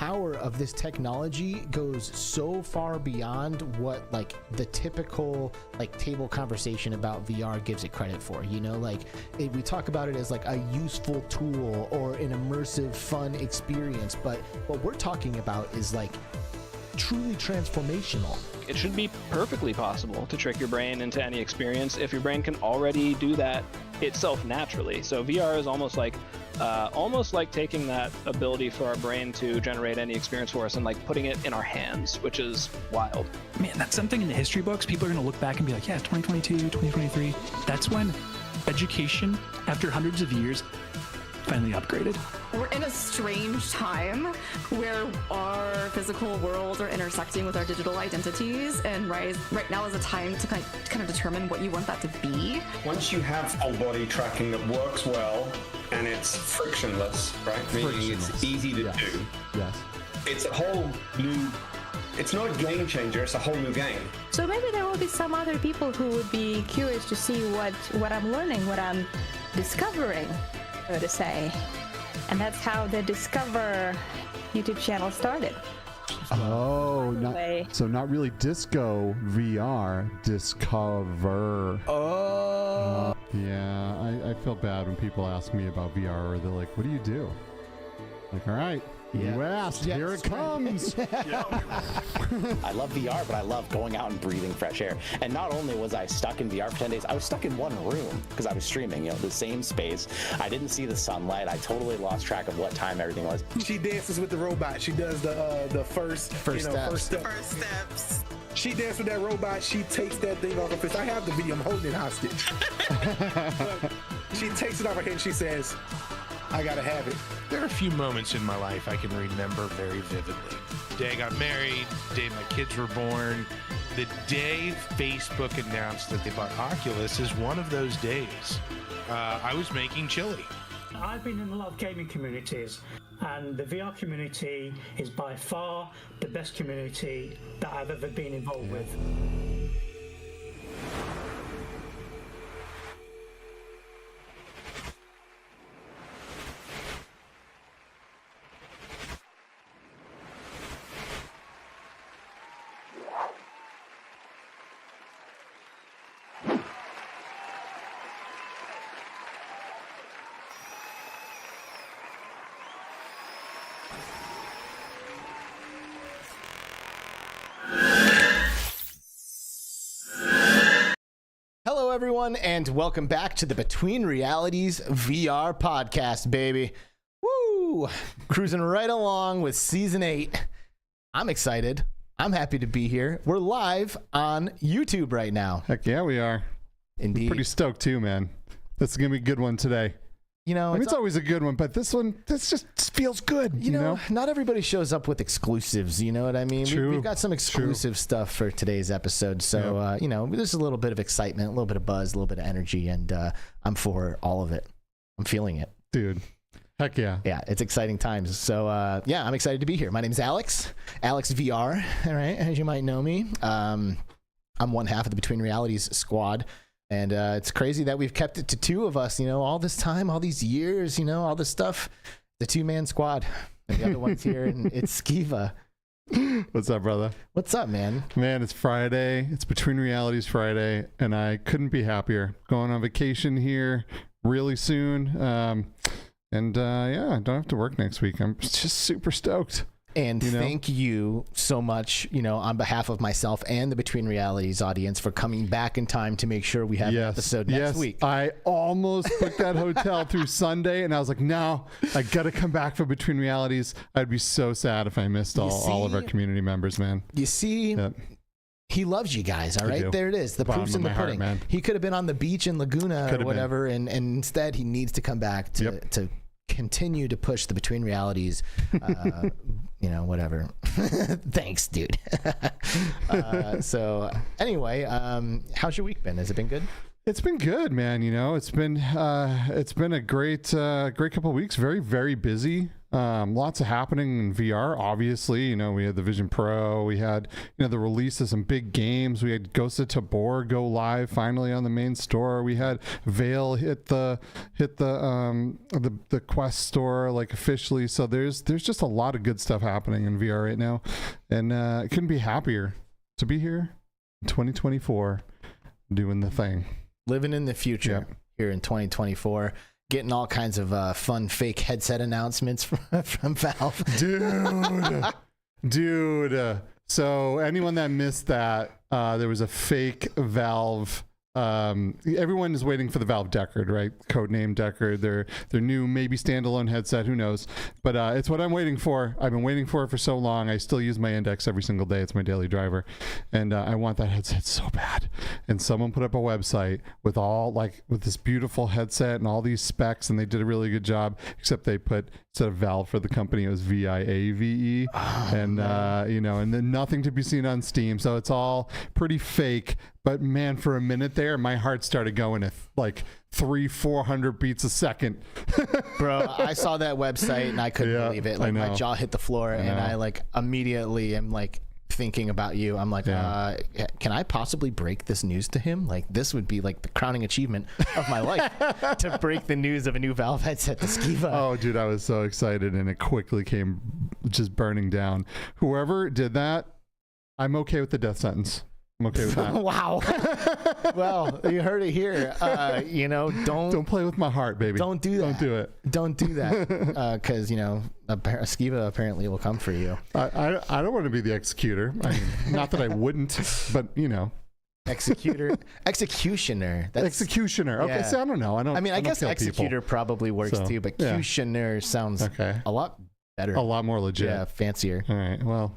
power of this technology goes so far beyond what like the typical like table conversation about VR gives it credit for. You know, like we talk about it as like a useful tool or an immersive, fun experience, but what we're talking about is like truly transformational. It should be perfectly possible to trick your brain into any experience if your brain can already do that itself naturally. So VR is almost like taking that ability for our brain to generate any experience for us and like putting it in our hands, which is wild. Man, that's something in the history books. People are going to look back and be like, yeah, 2022, 2023. That's when education, after hundreds of years, finally upgraded. We're in a strange time where our physical worlds are intersecting with our digital identities, and right now is a time to kind of determine what you want that to be. Once you have full body tracking that works well and it's frictionless, right? Meaning it's easy to do. Yes. It's a whole new, it's not a game changer, it's a whole new game. So maybe there will be some other people who would be curious to see what I'm learning, what I'm discovering, so to say. And that's how the Discover YouTube channel started. Oh, not really Disco VR, Discover. Oh. Yeah, I feel bad when people ask me about VR, or they're like, what do you do? Like, all right, you asked, here it comes. I love VR, but I love going out and breathing fresh air. And not only was I stuck in VR for 10 days, I was stuck in one room because I was streaming, the same space. I didn't see the sunlight. I totally lost track of what time everything was. She dances with the robot. She does the first steps. She dances with that robot. She takes that thing off her fist. I have the video. I'm holding it hostage. She takes it off her head and she says, I gotta have it. There are a few moments in my life I can remember very vividly. The day I got married, the day my kids were born, the day Facebook announced that they bought Oculus is one of those days. I was making chili. I've been in a lot of gaming communities, and the VR community is by far the best community that I've ever been involved with. Hello, everyone, and welcome back to the Between Realities VR podcast, baby. Woo! Cruising right along with Season 8. I'm excited. I'm happy to be here. We're live on YouTube right now. Heck yeah, we are. Indeed. I'm pretty stoked too, man. This is going to be a good one today. You know, it's always a good one, but this just feels good. You know, not everybody shows up with exclusives. You know what I mean? True. We've got some exclusive stuff for today's episode. So, there's a little bit of excitement, a little bit of buzz, a little bit of energy, and I'm for all of it. I'm feeling it. Dude. Heck yeah. Yeah, it's exciting times. So, I'm excited to be here. My name is Alex VR, all right, as you might know me. I'm one half of the Between Realities squad. And it's crazy that we've kept it to two of us, all this time, all these years, all this stuff. The two-man squad. And the other one's here, and it's Skiva. What's up, brother? What's up, man? Man, it's Friday. It's Between Realities Friday, and I couldn't be happier. Going on vacation here really soon. I don't have to work next week. I'm just super stoked. And thank you so much, on behalf of myself and the Between Realities audience for coming back in time to make sure we have an episode next week. I almost booked that hotel through Sunday, and I was like, no, I got to come back for Between Realities. I'd be so sad if I missed all of our community members, man. You see, he loves you guys, all right? There it is. The proof's in the pudding. Man. He could have been on the beach in Laguna or whatever, and instead he needs to come back to continue to push the Between Realities whatever. Thanks, dude. So anyway, how's your week been? Has it been good? It's been good, man. It's been a great couple of weeks. Very, very busy. Lots of happening in VR. Obviously, you know, we had the Vision Pro. We had, you know, the release of some big games. We had Ghost of Tabor go live finally on the main store. We had Veil hit the Quest store like officially. So there's just a lot of good stuff happening in VR right now, and I couldn't be happier to be here in 2024 doing the thing, living in the future. Yep. Here in 2024, getting all kinds of fun fake headset announcements from Valve. Dude. So anyone that missed that, there was a fake Valve. Everyone is waiting for the Valve Deckard, right? Codename Deckard, their new maybe standalone headset, who knows? But it's what I'm waiting for. I've been waiting for it for so long. I still use my Index every single day. It's my daily driver, and I want that headset so bad. And someone put up a website with this beautiful headset and all these specs, and they did a really good job. Except they put, instead of Valve for the company, it was VIAVE, and you know, and then nothing to be seen on Steam. So it's all pretty fake. But man, for a minute there, my heart started going at like 300-400 beats a second. Bro, I saw that website and I couldn't believe it. Like my jaw hit the floor, and I like immediately am like thinking about you. I'm like, can I possibly break this news to him? Like, this would be like the crowning achievement of my life to break the news of a new Valve headset to Skiva. Oh, dude, I was so excited, and it quickly came just burning down. Whoever did that, I'm okay with the death sentence. I'm okay with that. Wow. Well, you heard it here. You know, don't play with my heart, baby. Don't do that. Don't do it. Don't do that. Because, you know, Skiva apparently will come for you. I don't want to be the executor. I mean, not that I wouldn't, but, you know. Executioner. That's, executioner. Okay, so I don't know. I guess executor probably works too, but cutioner sounds a lot better. A lot more legit. Yeah, fancier. All right, well.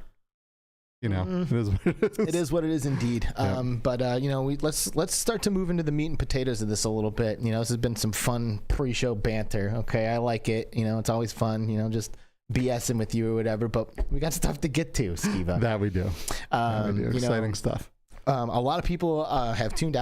You know, it is what it is. It is what it is indeed. But you know, let's start to move into the meat and potatoes of this a little bit. You know, this has been some fun pre-show banter. Okay, I like it. You know, it's always fun. You know, just BSing with you or whatever. But we got stuff to get to, Skiva. That we do. Exciting stuff. A lot of people have tuned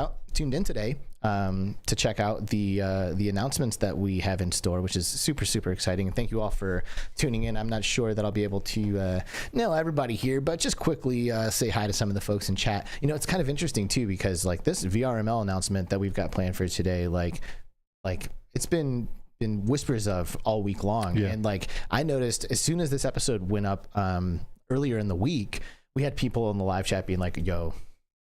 in today to check out the announcements that we have in store, which is super exciting. And thank you all for tuning in. I'm not sure that I'll be able to nail everybody here, but just quickly say hi to some of the folks in chat. You know, it's kind of interesting too, because like this VRML announcement that we've got planned for today, like it's been whispers of all week long. And like I noticed as soon as this episode went up earlier in the week, we had people in the live chat being like, yo,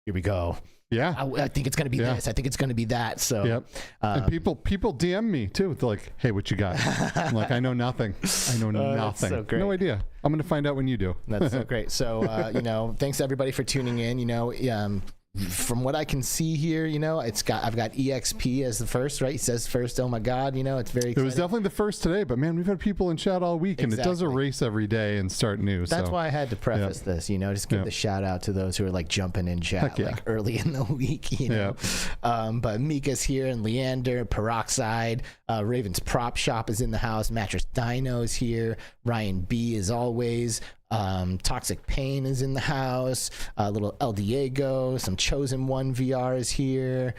here we go. Yeah, I think it's going to be this. I think it's going to be that. So, and people DM me too. They're like, "Hey, what you got?" I'm like, "I know nothing. I know nothing. So great. No idea. I'm going to find out when you do." That's so great. So, you know, thanks to everybody for tuning in. You know, from what I can see here, you know, I've got EXP as the first, right? It says first. Oh my God, you know, it's very exciting. It was definitely the first today, but man, we've had people in chat all week, and it does erase every day and start new. That's why I had to preface this, you know, just give the shout out to those who are like jumping in chat like early in the week, you know. But Mika's here, and Leander, Peroxide, Raven's Prop Shop is in the house, Mattress Dino's here, Ryan B as always. Toxic Pain is in the house. Little El Diego, some Chosen One VR is here.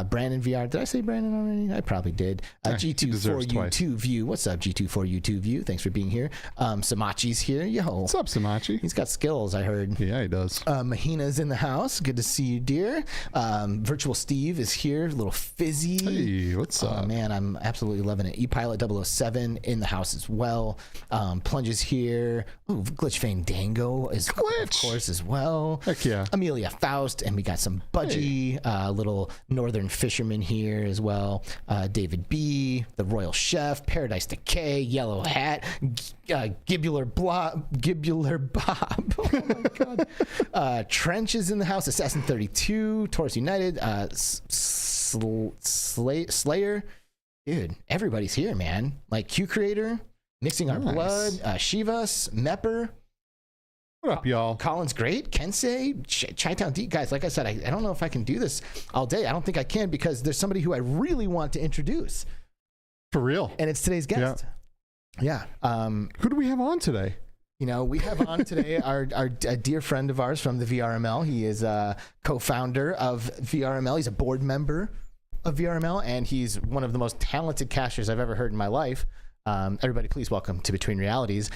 Brandon VR. Did I say Brandon already? I probably did. G24U2 View. What's up, G24U2 View? Thanks for being here. Samachi's here. Yo. What's up, Samachi? He's got skills, I heard. Yeah, he does. Mahina's in the house. Good to see you, dear. Virtual Steve is here. Little Fizzy. Hey, what's up? Man, I'm absolutely loving it. ePilot 007 in the house as well. Plunge is here. Ooh, Glitch Fandango is of course as well. Heck yeah. Amelia Faust, and we got some Budgie, little Northern Fisherman here as well. David B, the Royal Chef, Paradise Decay, Yellow Hat, Gibular Bob. Oh my God. Trench is in the house. Assassin 32, Taurus United, Slayer. Dude, everybody's here, man. Like Qcreator, Mixing Our Blood, Shivas, Mepper. What up, y'all? Colin's great. Kensei, Chi-Town D. Guys, like I said, I don't know if I can do this all day. I don't think I can, because there's somebody who I really want to introduce. For real. And it's today's guest. Yeah. Who do we have on today? You know, we have on today a dear friend of ours from the VRML. He is a co-founder of VRML. He's a board member of VRML, and he's one of the most talented casters I've ever heard in my life. Everybody, please welcome to Between Realities,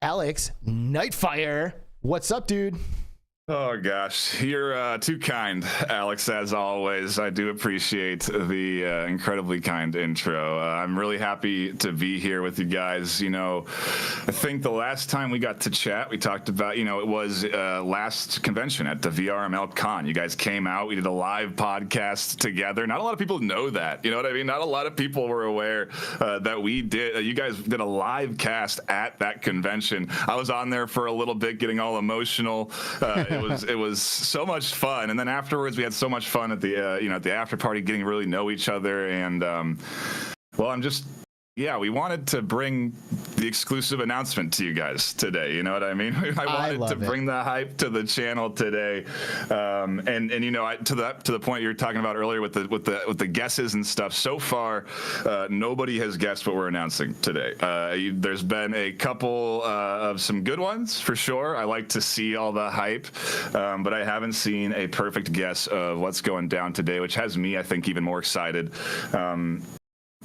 Alex Nightfire. What's up, dude? Oh gosh, you're too kind, Alex, as always. I do appreciate the incredibly kind intro. I'm really happy to be here with you guys. You know, I think the last time we got to chat, we talked about, you know, it was last convention at the VRML Con. You guys came out, we did a live podcast together. Not a lot of people know that, you know what I mean? Not a lot of people were aware that we did, you guys did a live cast at that convention. I was on there for a little bit getting all emotional. It was so much fun, and then afterwards we had so much fun at the you know, at the after party, getting to really know each other. And well, we wanted to bring the exclusive announcement to you guys today. You know what I mean? I wanted to bring the hype to the channel today, and you know, to the point you were talking about earlier with the guesses and stuff. So far, nobody has guessed what we're announcing today. There's been a couple of some good ones for sure. I like to see all the hype, but I haven't seen a perfect guess of what's going down today, which has me, I think, even more excited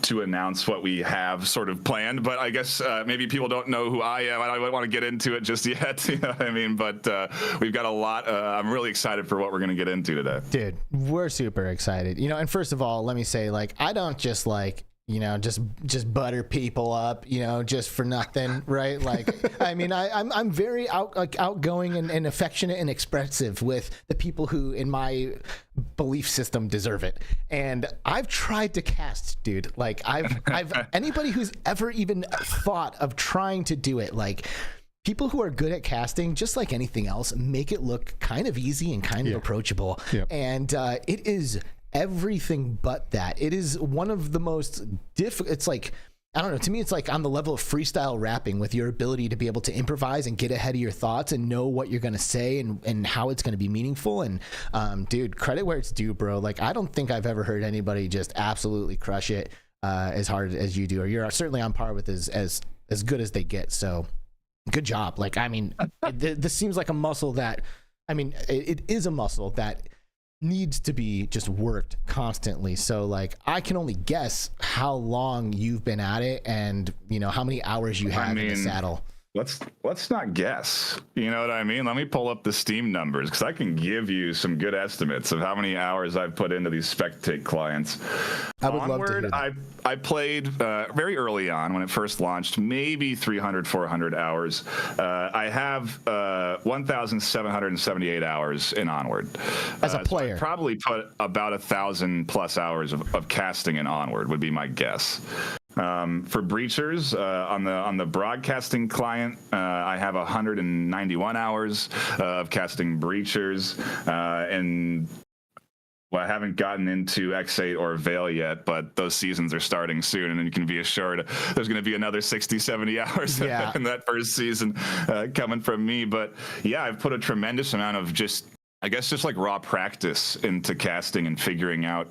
to announce what we have sort of planned. But I guess maybe people don't know who I am. I don't want to get into it just yet, you know what I mean? But we've got a lot. I'm really excited for what we're going to get into today. Dude, we're super excited. You know, and first of all, let me say, like, I don't just like, you know, just butter people up, you know, just for nothing, right? Like, I mean, I'm very outgoing and affectionate and expressive with the people who, in my belief system, deserve it. And I've tried to cast, dude. Like, I've anybody who's ever even thought of trying to do it, like, people who are good at casting, just like anything else, make it look kind of easy and kind of approachable. Yep. And it is everything but that. It is one of the most it's like, I don't know, to me it's like on the level of freestyle rapping, with your ability to be able to improvise and get ahead of your thoughts and know what you're going to say and how it's going to be meaningful. And dude, credit where it's due, bro. Like, I don't think I've ever heard anybody just absolutely crush it as hard as you do, or you're certainly on par with as good as they get. So good job. Like, I mean, this seems like a muscle that, I mean, it is a muscle that needs to be just worked constantly. So, like, I can only guess how long you've been at it and, you know, how many hours you have in the saddle. Let's not guess. You know what I mean? Let me pull up the Steam numbers, because I can give you some good estimates of how many hours I've put into these Spectate clients. I would love to hear that. I played very early on when it first launched, maybe 300, 400 hours. I have 1,778 hours in Onward. As a player. So I probably put about 1,000+ hours of casting in Onward would be my guess. For Breachers, on the broadcasting client, I have 191 hours of casting Breachers, and well, I haven't gotten into X8 or Veil yet, but those seasons are starting soon, and you can be assured there's going to be another 60, 70 hours in that first season coming from me. But yeah, I've put a tremendous amount of just like raw practice into casting and figuring out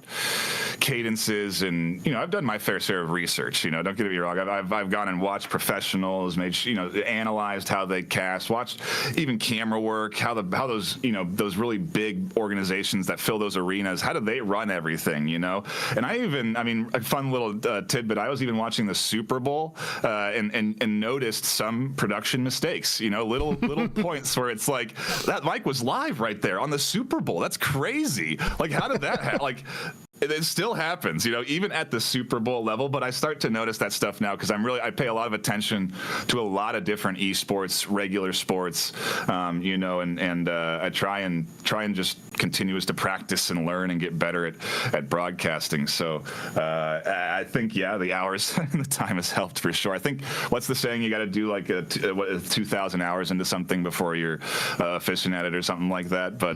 cadences. And, you know, I've done my fair share of research, you know, don't get me wrong. I've gone and watched professionals, analyzed how they cast, watched even camera work, how those, you know, those really big organizations that fill those arenas, how do they run everything, you know? And a fun little tidbit, I was even watching the Super Bowl and noticed some production mistakes, you know, little points where it's like, that mic was live right there on the Super Bowl. That's crazy. Like, how did that happen? Like, it still happens, you know, even at the Super Bowl level. But I start to notice that stuff now, because I pay a lot of attention to a lot of different esports, regular sports, you know, and I try and just continues to practice and learn and get better at broadcasting. So I think, the hours and the time has helped for sure. I think, what's the saying? You got to do like 2,000 hours into something before you're efficient at it or something like that. But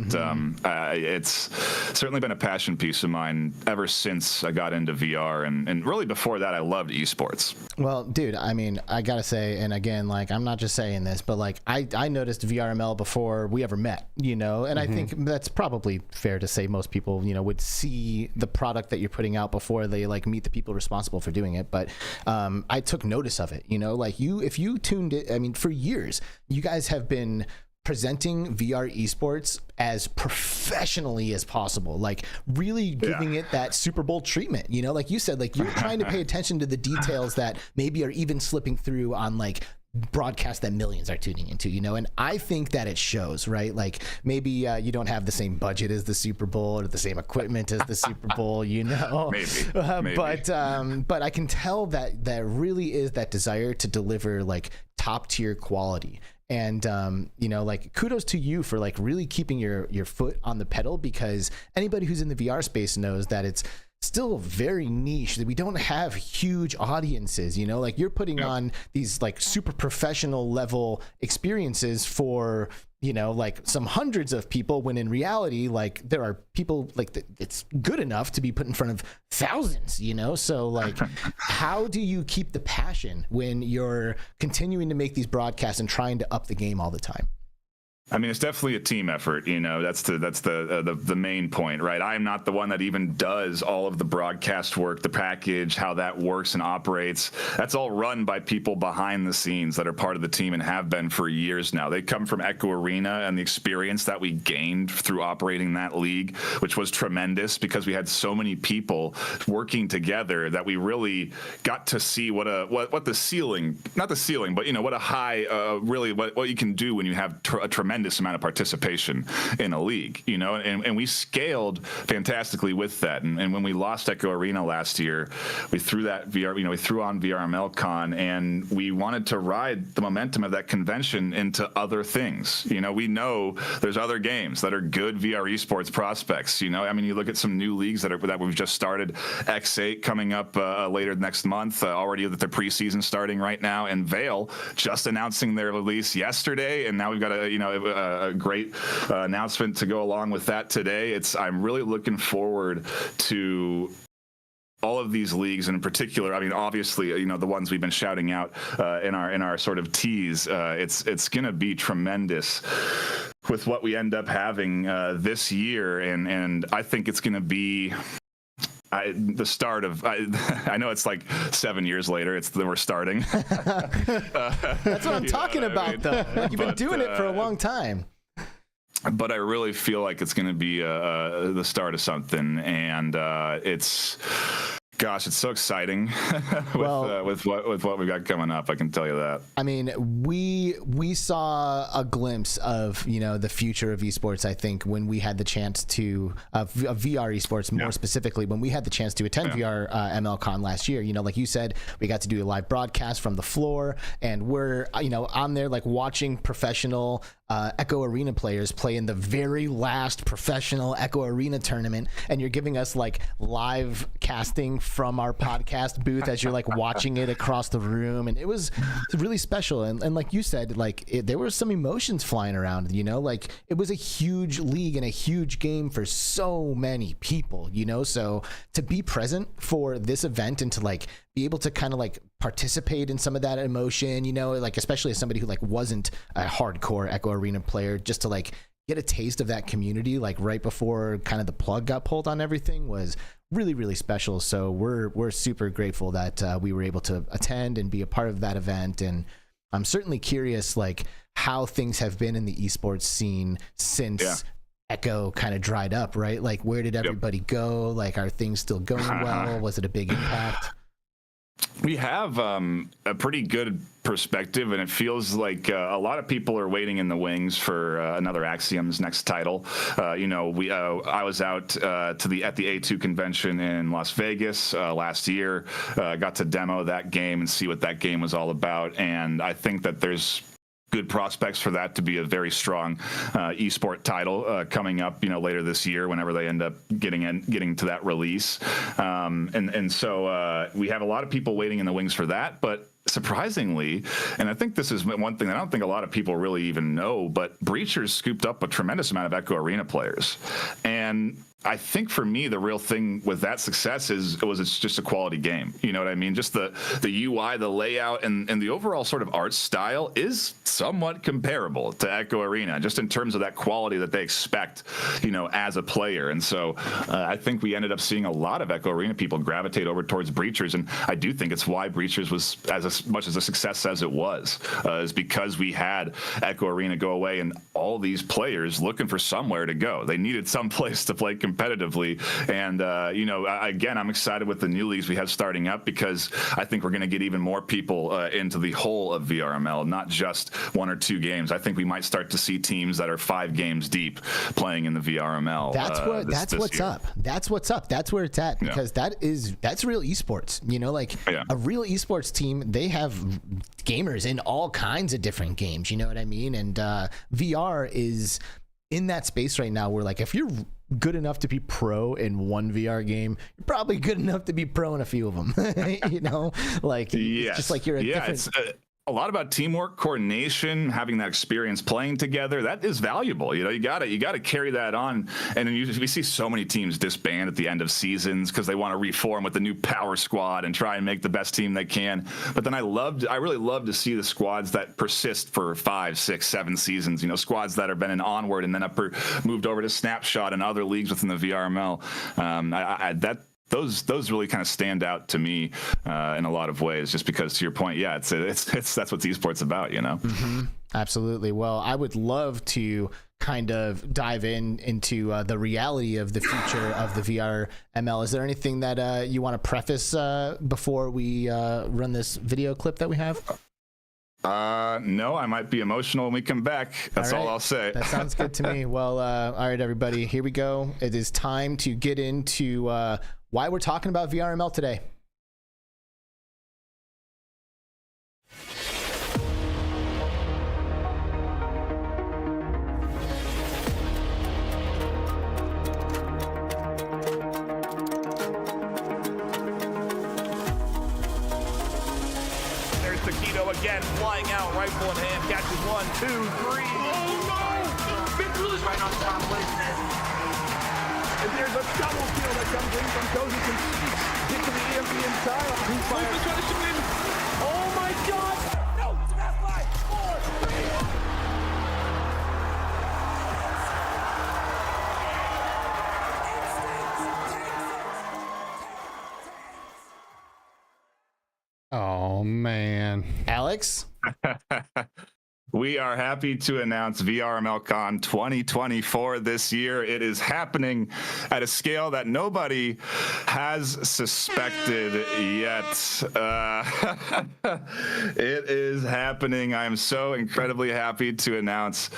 it's certainly been a passion piece of mine ever since I got into VR, and really before that I loved esports. Well, dude, I mean, I gotta say, and again, like, I'm not just saying this, but like, I noticed VRML before we ever met, you know, and I think that's probably fair to say most people, you know, would see the product that you're putting out before they like meet the people responsible for doing it. But I took notice of it, you know, like, if you tuned it, I mean, for years you guys have been presenting VR esports as professionally as possible, like really giving it that Super Bowl treatment, you know, like you said, like you're trying to pay attention to the details that maybe are even slipping through on like broadcast that millions are tuning into, you know, and I think that it shows, right? Like maybe you don't have the same budget as the Super Bowl or the same equipment as the Super Bowl, you know, maybe. But I can tell that there really is that desire to deliver like top tier quality. And you know, like kudos to you for like really keeping your foot on the pedal, because anybody who's in the VR space knows that it's still very niche, that we don't have huge audiences, you know, like you're putting on these like super professional level experiences for, you know, like some hundreds of people, when in reality, like there are people like it's good enough to be put in front of thousands, you know? So like, how do you keep the passion when you're continuing to make these broadcasts and trying to up the game all the time? I mean, it's definitely a team effort, you know, that's the main point, right? I'm not the one that even does all of the broadcast work, the package, how that works and operates. That's all run by people behind the scenes that are part of the team and have been for years now. They come from Echo Arena and the experience that we gained through operating that league, which was tremendous because we had so many people working together that we really got to see what the ceiling, not the ceiling, but, you know, what a high, really what you can do when you have a tremendous amount of participation in a league, you know, and we scaled fantastically with that. And when we lost Echo Arena last year, we threw that we threw on VRML Con, and we wanted to ride the momentum of that convention into other things. You know, we know there's other games that are good VR esports prospects. You know, I mean, you look at some new leagues that we've just started. X8 coming up later next month, already that the preseason starting right now, and Veil just announcing their release yesterday, and now we've got a great announcement to go along with that today. I'm really looking forward to all of these leagues, and in particular, I mean, obviously, you know, the ones we've been shouting out in our sort of tease. It's going to be tremendous with what we end up having this year, and I think it's going to be the start of. I know it's like 7 years later. We're starting. That's what I'm talking about, though. Like you've been doing it for a long time. But I really feel like it's going to be the start of something, and it's so exciting with what we got coming up. I can tell you that. I mean, we saw a glimpse of, you know, the future of esports, I think, when we had the chance to VR esports, more specifically, when we had the chance to attend VRML Con last year. You know, like you said, we got to do a live broadcast from the floor, and we're, you know, on there like watching professional Echo Arena players play in the very last professional Echo Arena tournament, and you're giving us like live casting from our podcast booth as you're like watching it across the room, and it was really special. And like you said, like there were some emotions flying around, you know, like it was a huge league and a huge game for so many people, you know, so to be present for this event and to like be able to kind of like participate in some of that emotion, you know, like especially as somebody who like wasn't a hardcore Echo Arena player, just to like get a taste of that community like right before kind of the plug got pulled on everything was really, really special. So we're super grateful that we were able to attend and be a part of that event. And I'm certainly curious like how things have been in the esports scene since Echo kind of dried up, right? Like where did everybody go? Like are things still going well? Was it a big impact? We have a pretty good perspective, and it feels like a lot of people are waiting in the wings for another Axiom's next title. You know, I was out at the A2 convention in Las Vegas last year, got to demo that game and see what that game was all about, and I think that there's good prospects for that to be a very strong esport title coming up, you know, later this year whenever they end up getting to that release. And so we have a lot of people waiting in the wings for that, but surprisingly, and I think this is one thing that I don't think a lot of people really even know, but Breachers scooped up a tremendous amount of Echo Arena players. And I think for me, the real thing with that success it's just a quality game. You know what I mean? Just the UI, the layout, and the overall sort of art style is somewhat comparable to Echo Arena, just in terms of that quality that they expect, you know, as a player. And so I think we ended up seeing a lot of Echo Arena people gravitate over towards Breachers, and I do think it's why Breachers was as much as a success as it was, is because we had Echo Arena go away and all these players looking for somewhere to go. They needed some place to play competitively, and you know, again, I'm excited with the new leagues we have starting up, because I think we're going to get even more people into the whole of VRML, not just 1 or 2 games. I think we might start to see teams that are 5 games deep playing in the VRML. That's what's up. That's what's up. That's where it's at, because that's real esports. You know, like a real esports team, they have gamers in all kinds of different games. You know what I mean? And VR is in that space right now where, like, if you're good enough to be pro in one VR game, you're probably good enough to be pro in a few of them. You know, like, it's just like you're a different. It's a lot about teamwork, coordination, having that experience playing together. That is valuable. You know, you got to carry that on. And then we see so many teams disband at the end of seasons because they want to reform with the new power squad and try and make the best team they can. But then I really love to see the squads that persist for 5, 6, 7 seasons. You know, squads that have been in Onward and then moved over to Snapshot and other leagues within the VRML. Those really kind of stand out to me in a lot of ways, just because, to your point, it's that's what esports about, you know. Absolutely. Well, I would love to kind of dive into the reality of the future of the VRML. Is there anything that you want to preface before we run this video clip that we have? No, I might be emotional when we come back. That's all I'll say. That sounds good to me. Well, all right, everybody, here we go. It is time to get into why we're talking about VRML today. There's Taquito again, flying out, rifle in hand, catches 1, 2, 3. Oh no! Mitchell is right on top. What is this? And there's a double kill that comes in from Jonathun Zug. Get to the EMP inside. Who's trying to shoot in? Oh my God! No, it's a fast 5, 4, 3. Oh man, Alex. We are happy to announce VRML Con 2024 this year. It is happening at a scale that nobody has suspected yet. It is happening. I am so incredibly happy to announce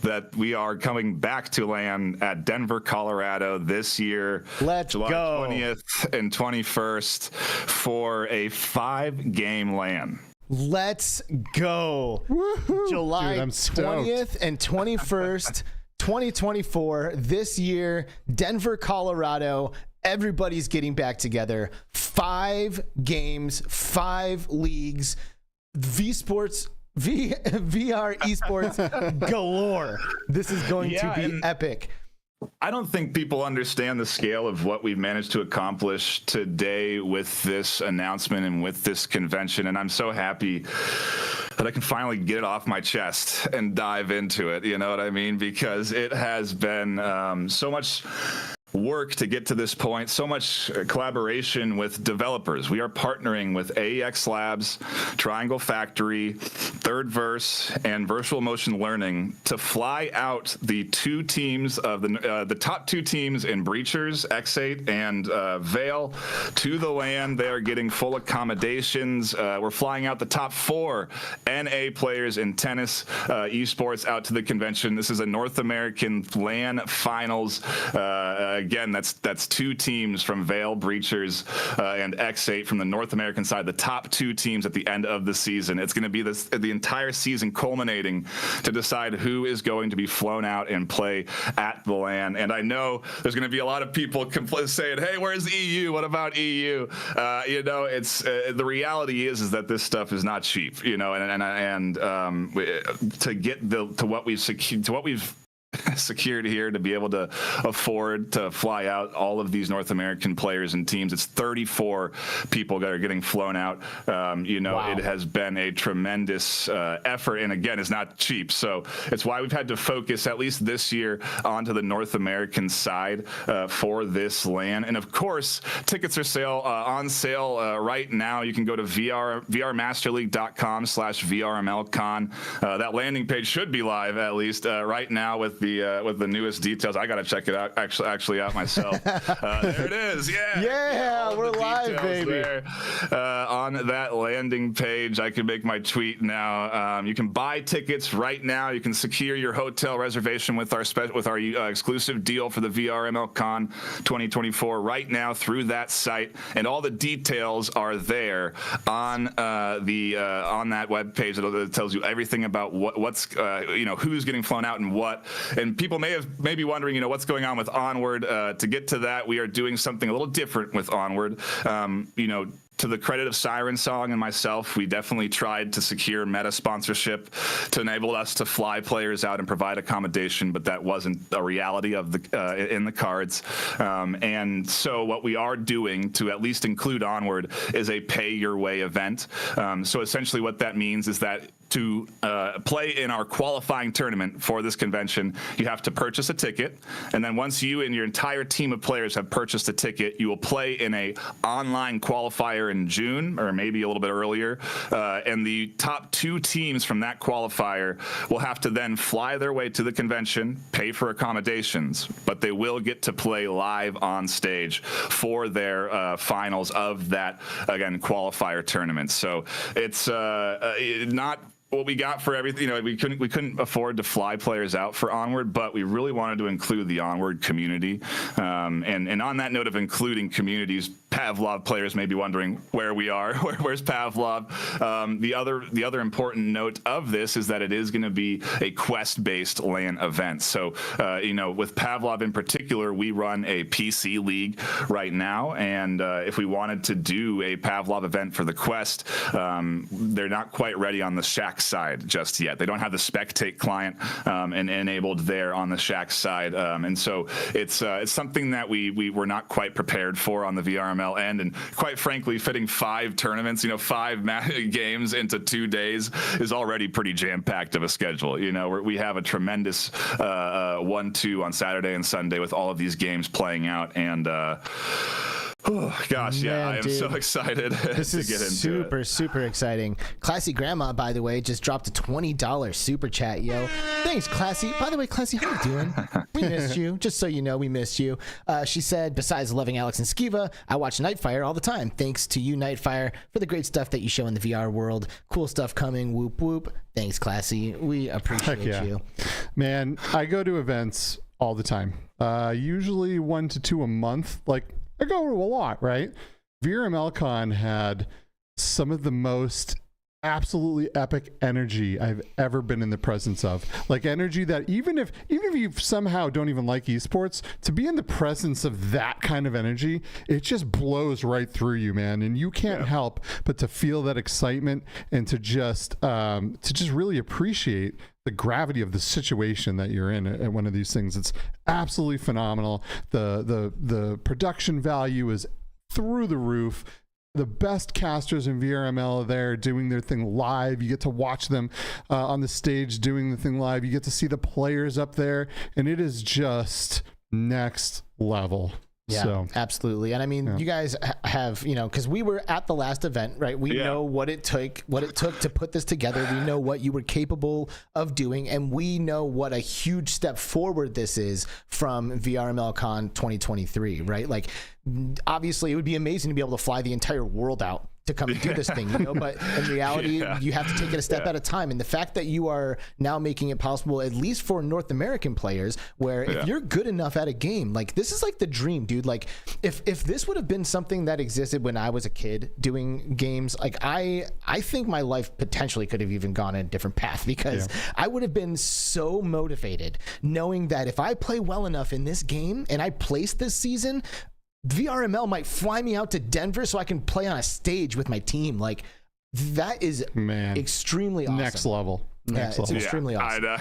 that we are coming back to LAN at Denver, Colorado this year. Let's July go. 20th and 21st for a 5-game LAN. Let's go. Woo-hoo. July 20th and 21st, 2024. This year, Denver, Colorado. Everybody's getting back together. 5 games, 5 leagues. VR esports galore. This is going to be epic. I don't think people understand the scale of what we've managed to accomplish today with this announcement and with this convention, and I'm so happy that I can finally get it off my chest and dive into it, you know what I mean? Because it has been so much work to get to this point, so much collaboration with developers. We are partnering with AEX Labs, Triangle Factory, Third Verse, and Virtual Motion Learning to fly out the 2 teams of the top 2 teams in Breachers, X8, and Vale to the LAN. They are getting full accommodations. We're flying out the top 4 NA players in tennis esports out to the convention. This is a North American LAN finals. Again, that's 2 teams from Vale, Breachers, and X8 from the North American side, the top 2 teams at the end of the season. It's going to be the entire season culminating to decide who is going to be flown out and play at the LAN. And I know there's going to be a lot of people saying, hey, where's EU? What about EU? You know, it's the reality is that this stuff is not cheap, you know, and to get to what we've secured here to be able to afford to fly out all of these North American players and teams. It's 34 people that are getting flown out. Wow. It has been a tremendous effort, and again, it's not cheap. So it's why we've had to focus, at least this year, onto the North American side for this LAN. And of course, tickets are on sale right now. You can go to vrmasterleague.com/VRML Con. That landing page should be live at least right now with the newest details. I gotta check it out actually out myself. There it is. Yeah, we're live, baby. There, on that landing page, I can make my tweet now. You can buy tickets right now. You can secure your hotel reservation with our exclusive deal for the VRML Con 2024 right now through that site, and all the details are there on that web page that tells you everything about what's who's getting flown out and what. And people may be wondering, what's going on with Onward. To get to that, we are doing something a little different with Onward. To the credit of Siren Song and myself, we definitely tried to secure meta sponsorship to enable us to fly players out and provide accommodation, but that wasn't a reality of in the cards. And so what we are doing to at least include Onward is a pay-your-way event. So essentially what that means is that to play in our qualifying tournament for this convention, you have to purchase a ticket, and then once you and your entire team of players have purchased a ticket, you will play in a online qualifier in June, or maybe a little bit earlier, and the top 2 teams from that qualifier will have to then fly their way to the convention, pay for accommodations, but they will get to play live on stage for their finals of that, again, qualifier tournament. So it's not what we got for everything. We couldn't afford to fly players out for Onward, but we really wanted to include the Onward community. And on that note of including communities, Pavlov players may be wondering where we are. Where's Pavlov? The other important note of this is that it is going to be a quest-based LAN event. So with Pavlov in particular, we run a PC league right now, and if we wanted to do a Pavlov event for the quest, they're not quite ready on the Shack side just yet. They don't have the Spectate client and enabled there on the Shack side, and so it's something that we were not quite prepared for on the VRML end. And quite frankly, fitting 5 tournaments, 5 games into 2 days is already pretty jam-packed of a schedule. We have a tremendous 1-2 on Saturday and Sunday with all of these games playing out, and oh gosh, yeah, I am so excited this to is get into super exciting. ClassyGrandma, by the way, just dropped a $20 super chat, yo. Thanks, Classy. By the way, Classy, how you doing? We missed you. Just so you know, we missed you. She said, besides loving Alex and Skiva, I watch Nightfire all the time. Thanks to you, Nightfire, for the great stuff that you show in the VR world. Cool stuff coming. Whoop whoop. Thanks, Classy. We appreciate you. Man, I go to events all the time. Usually 1 to 2 a month. I go to a lot, right? VRML Con had some of the most absolutely epic energy I've ever been in the presence of. Energy that even if you somehow don't even like esports, to be in the presence of that kind of energy, it just blows right through you, man. And you can't help but to feel that excitement and to just really appreciate the gravity of the situation that you're in at one of these things. It's absolutely phenomenal. The production value is through the roof. The best casters in VRML are there doing their thing live. You get to watch them on the stage doing the thing live. You get to see the players up there, and it is just next level. Yeah, so, absolutely. And I mean, you guys have, because we were at the last event, right? We know what it took to put this together. We know what you were capable of doing, and we know what a huge step forward this is from VRML Con 2023, right? Obviously, it would be amazing to be able to fly the entire world out to come and do this thing, but in reality, you have to take it a step at a time. And the fact that you are now making it possible, at least for North American players, where if you're good enough at a game, this is the dream, dude. If this would have been something that existed when I was a kid doing games, I think my life potentially could have even gone in a different path, because I would have been so motivated knowing that if I play well enough in this game and I place this season, VRML might fly me out to Denver so I can play on a stage with my team. That is extremely awesome. Next level. Yeah, it's extremely awesome.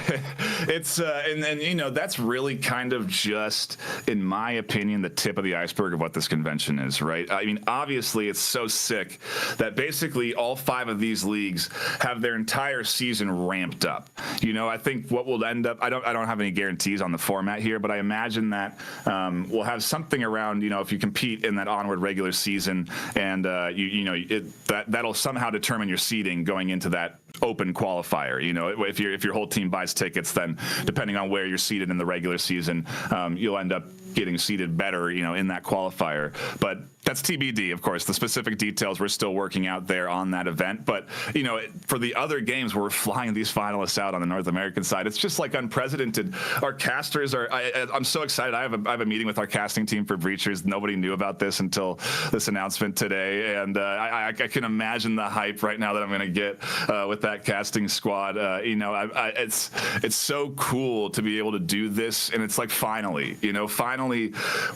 It's and you know, that's really kind of just, in my opinion, the tip of the iceberg of what this convention is, right? I mean, obviously it's so sick that basically all 5 of these leagues have their entire season ramped up. You know, I think what will end up, I don't have any guarantees on the format here, but I imagine that we'll have something around, you know, if you compete in that Onward regular season, and that'll somehow determine your seeding going into that open qualifier. You know, if your whole team buys tickets, then depending on where you're seated in the regular season, you'll end up getting seated better, you know, in that qualifier. But that's TBD, of course. The specific details we're still working out there on that event. But, you know, for the other games where we're flying these finalists out on the North American side, it's just like unprecedented. Our casters are, I'm so excited. I have a meeting with our casting team for Breachers. Nobody knew about this until this announcement today. And I can imagine the hype right now that I'm going to get with that casting squad. You know, it's so cool to be able to do this. And it's like, finally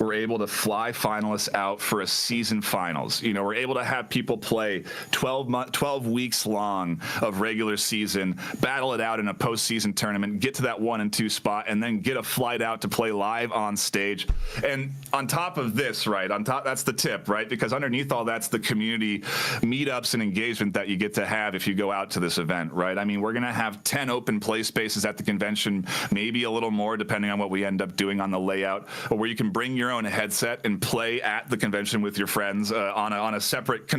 we're able to fly finalists out for a season finals. You know, we're able to have people play 12 weeks long of regular season, battle it out in a postseason tournament, get to that 1 and 2 spot, and then get a flight out to play live on stage. And on top of this, right, that's the tip, right? Because underneath all that's the community meetups and engagement that you get to have if you go out to this event, right? I mean, we're going to have 10 open play spaces at the convention, maybe a little more depending on what we end up doing on the layout, where you can bring your own headset and play at the convention with your friends on a separate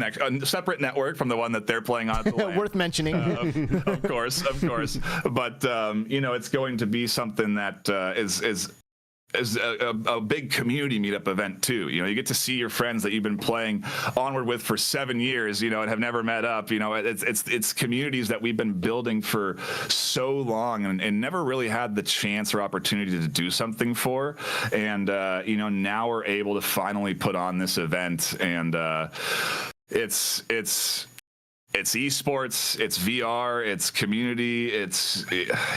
separate network from the one that they're playing on. Worth mentioning. Of course. But you know, it's going to be something that is a big community meetup event too. You know, you get to see your friends that you've been playing Onward with for 7 years, you know, and have never met up. You know, it's communities that we've been building for so long and never really had the chance or opportunity to do something for. And you know, now we're able to finally put on this event, and it's esports, it's VR, it's community, it's,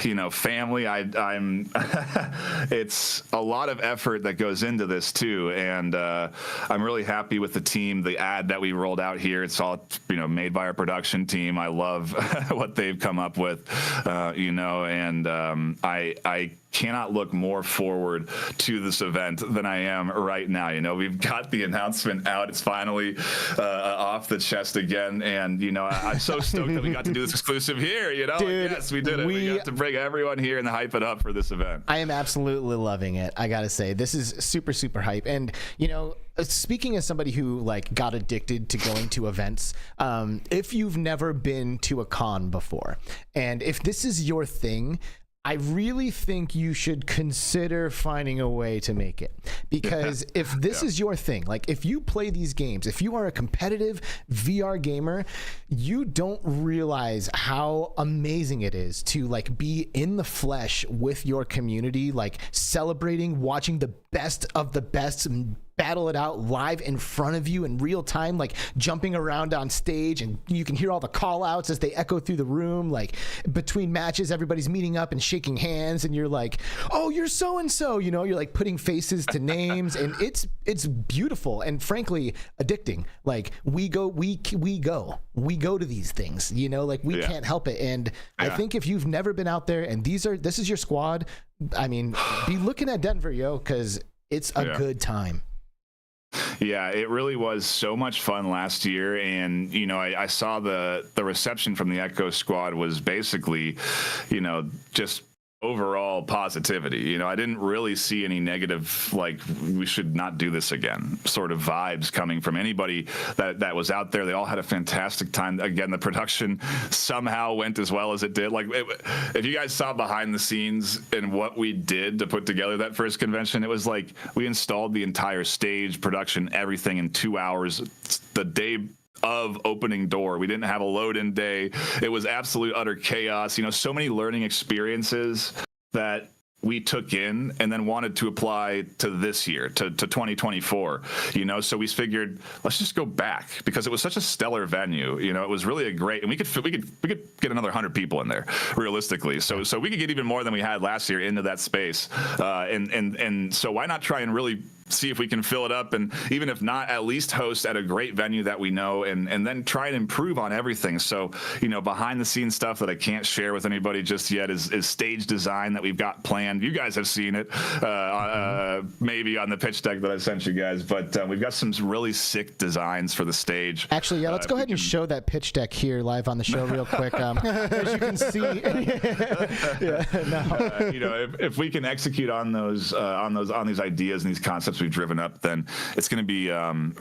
you know, family. It's a lot of effort that goes into this too, and I'm really happy with the team. The ad that we rolled out here, it's all, you know, made by our production team. I love what they've come up with, you know, and I cannot look more forward to this event than I am right now. You know, we've got the announcement out. It's finally off the chest again. And, you know, I'm so stoked that we got to do this exclusive here, you know? Dude, yes, we did it. We got to bring everyone here and hype it up for this event. I am absolutely loving it. I got to say, this is super, super hype. And, you know, speaking as somebody who like got addicted to going to events, if you've never been to a con before, and if this is your thing, I really think you should consider finding a way to make it, because if this is your thing, like if you play these games, if you are a competitive VR gamer, you don't realize how amazing it is to like be in the flesh with your community, like celebrating, watching the best of the best battle it out live in front of you in real time, like jumping around on stage, and you can hear all the call outs as they echo through the room. Like between matches, everybody's meeting up and shaking hands, and you're like, oh, you're so and so, you know, you're like putting faces to names, and it's beautiful and frankly addicting. Like we go to these things, you know, like we can't help it. And I think if you've never been out there and this is your squad, I mean, be looking at Denver, yo, because it's a good time. Yeah, it really was so much fun last year, and you know, I saw the reception from the Echo squad was basically, you know, just overall positivity. You know, I didn't really see any negative, like we should not do this again sort of vibes coming from anybody that was out there. They all had a fantastic time. Again, the production somehow went as well as it did. Like if you guys saw behind the scenes and what we did to put together that first convention, it was like we installed the entire stage, production, everything in 2 hours. The day of opening door, we didn't have a load-in day. It was absolute utter chaos. You know, so many learning experiences that we took in and then wanted to apply to this year, to 2024, you know, so we figured let's just go back, because it was such a stellar venue. You know, it was really a great, and we could get another 100 people in there realistically. So we could get even more than we had last year into that space. And so why not try and really see if we can fill it up, and even if not, at least host at a great venue that we know, and then try and improve on everything. So, behind the scenes stuff that I can't share with anybody just yet is stage design that we've got planned. You guys have seen it, maybe on the pitch deck that I sent you guys, but we've got some really sick designs for the stage. Actually, yeah, let's go ahead and show that pitch deck here live on the show real quick. As you can see, if we can execute on these ideas and these concepts we've driven up, then it's going to be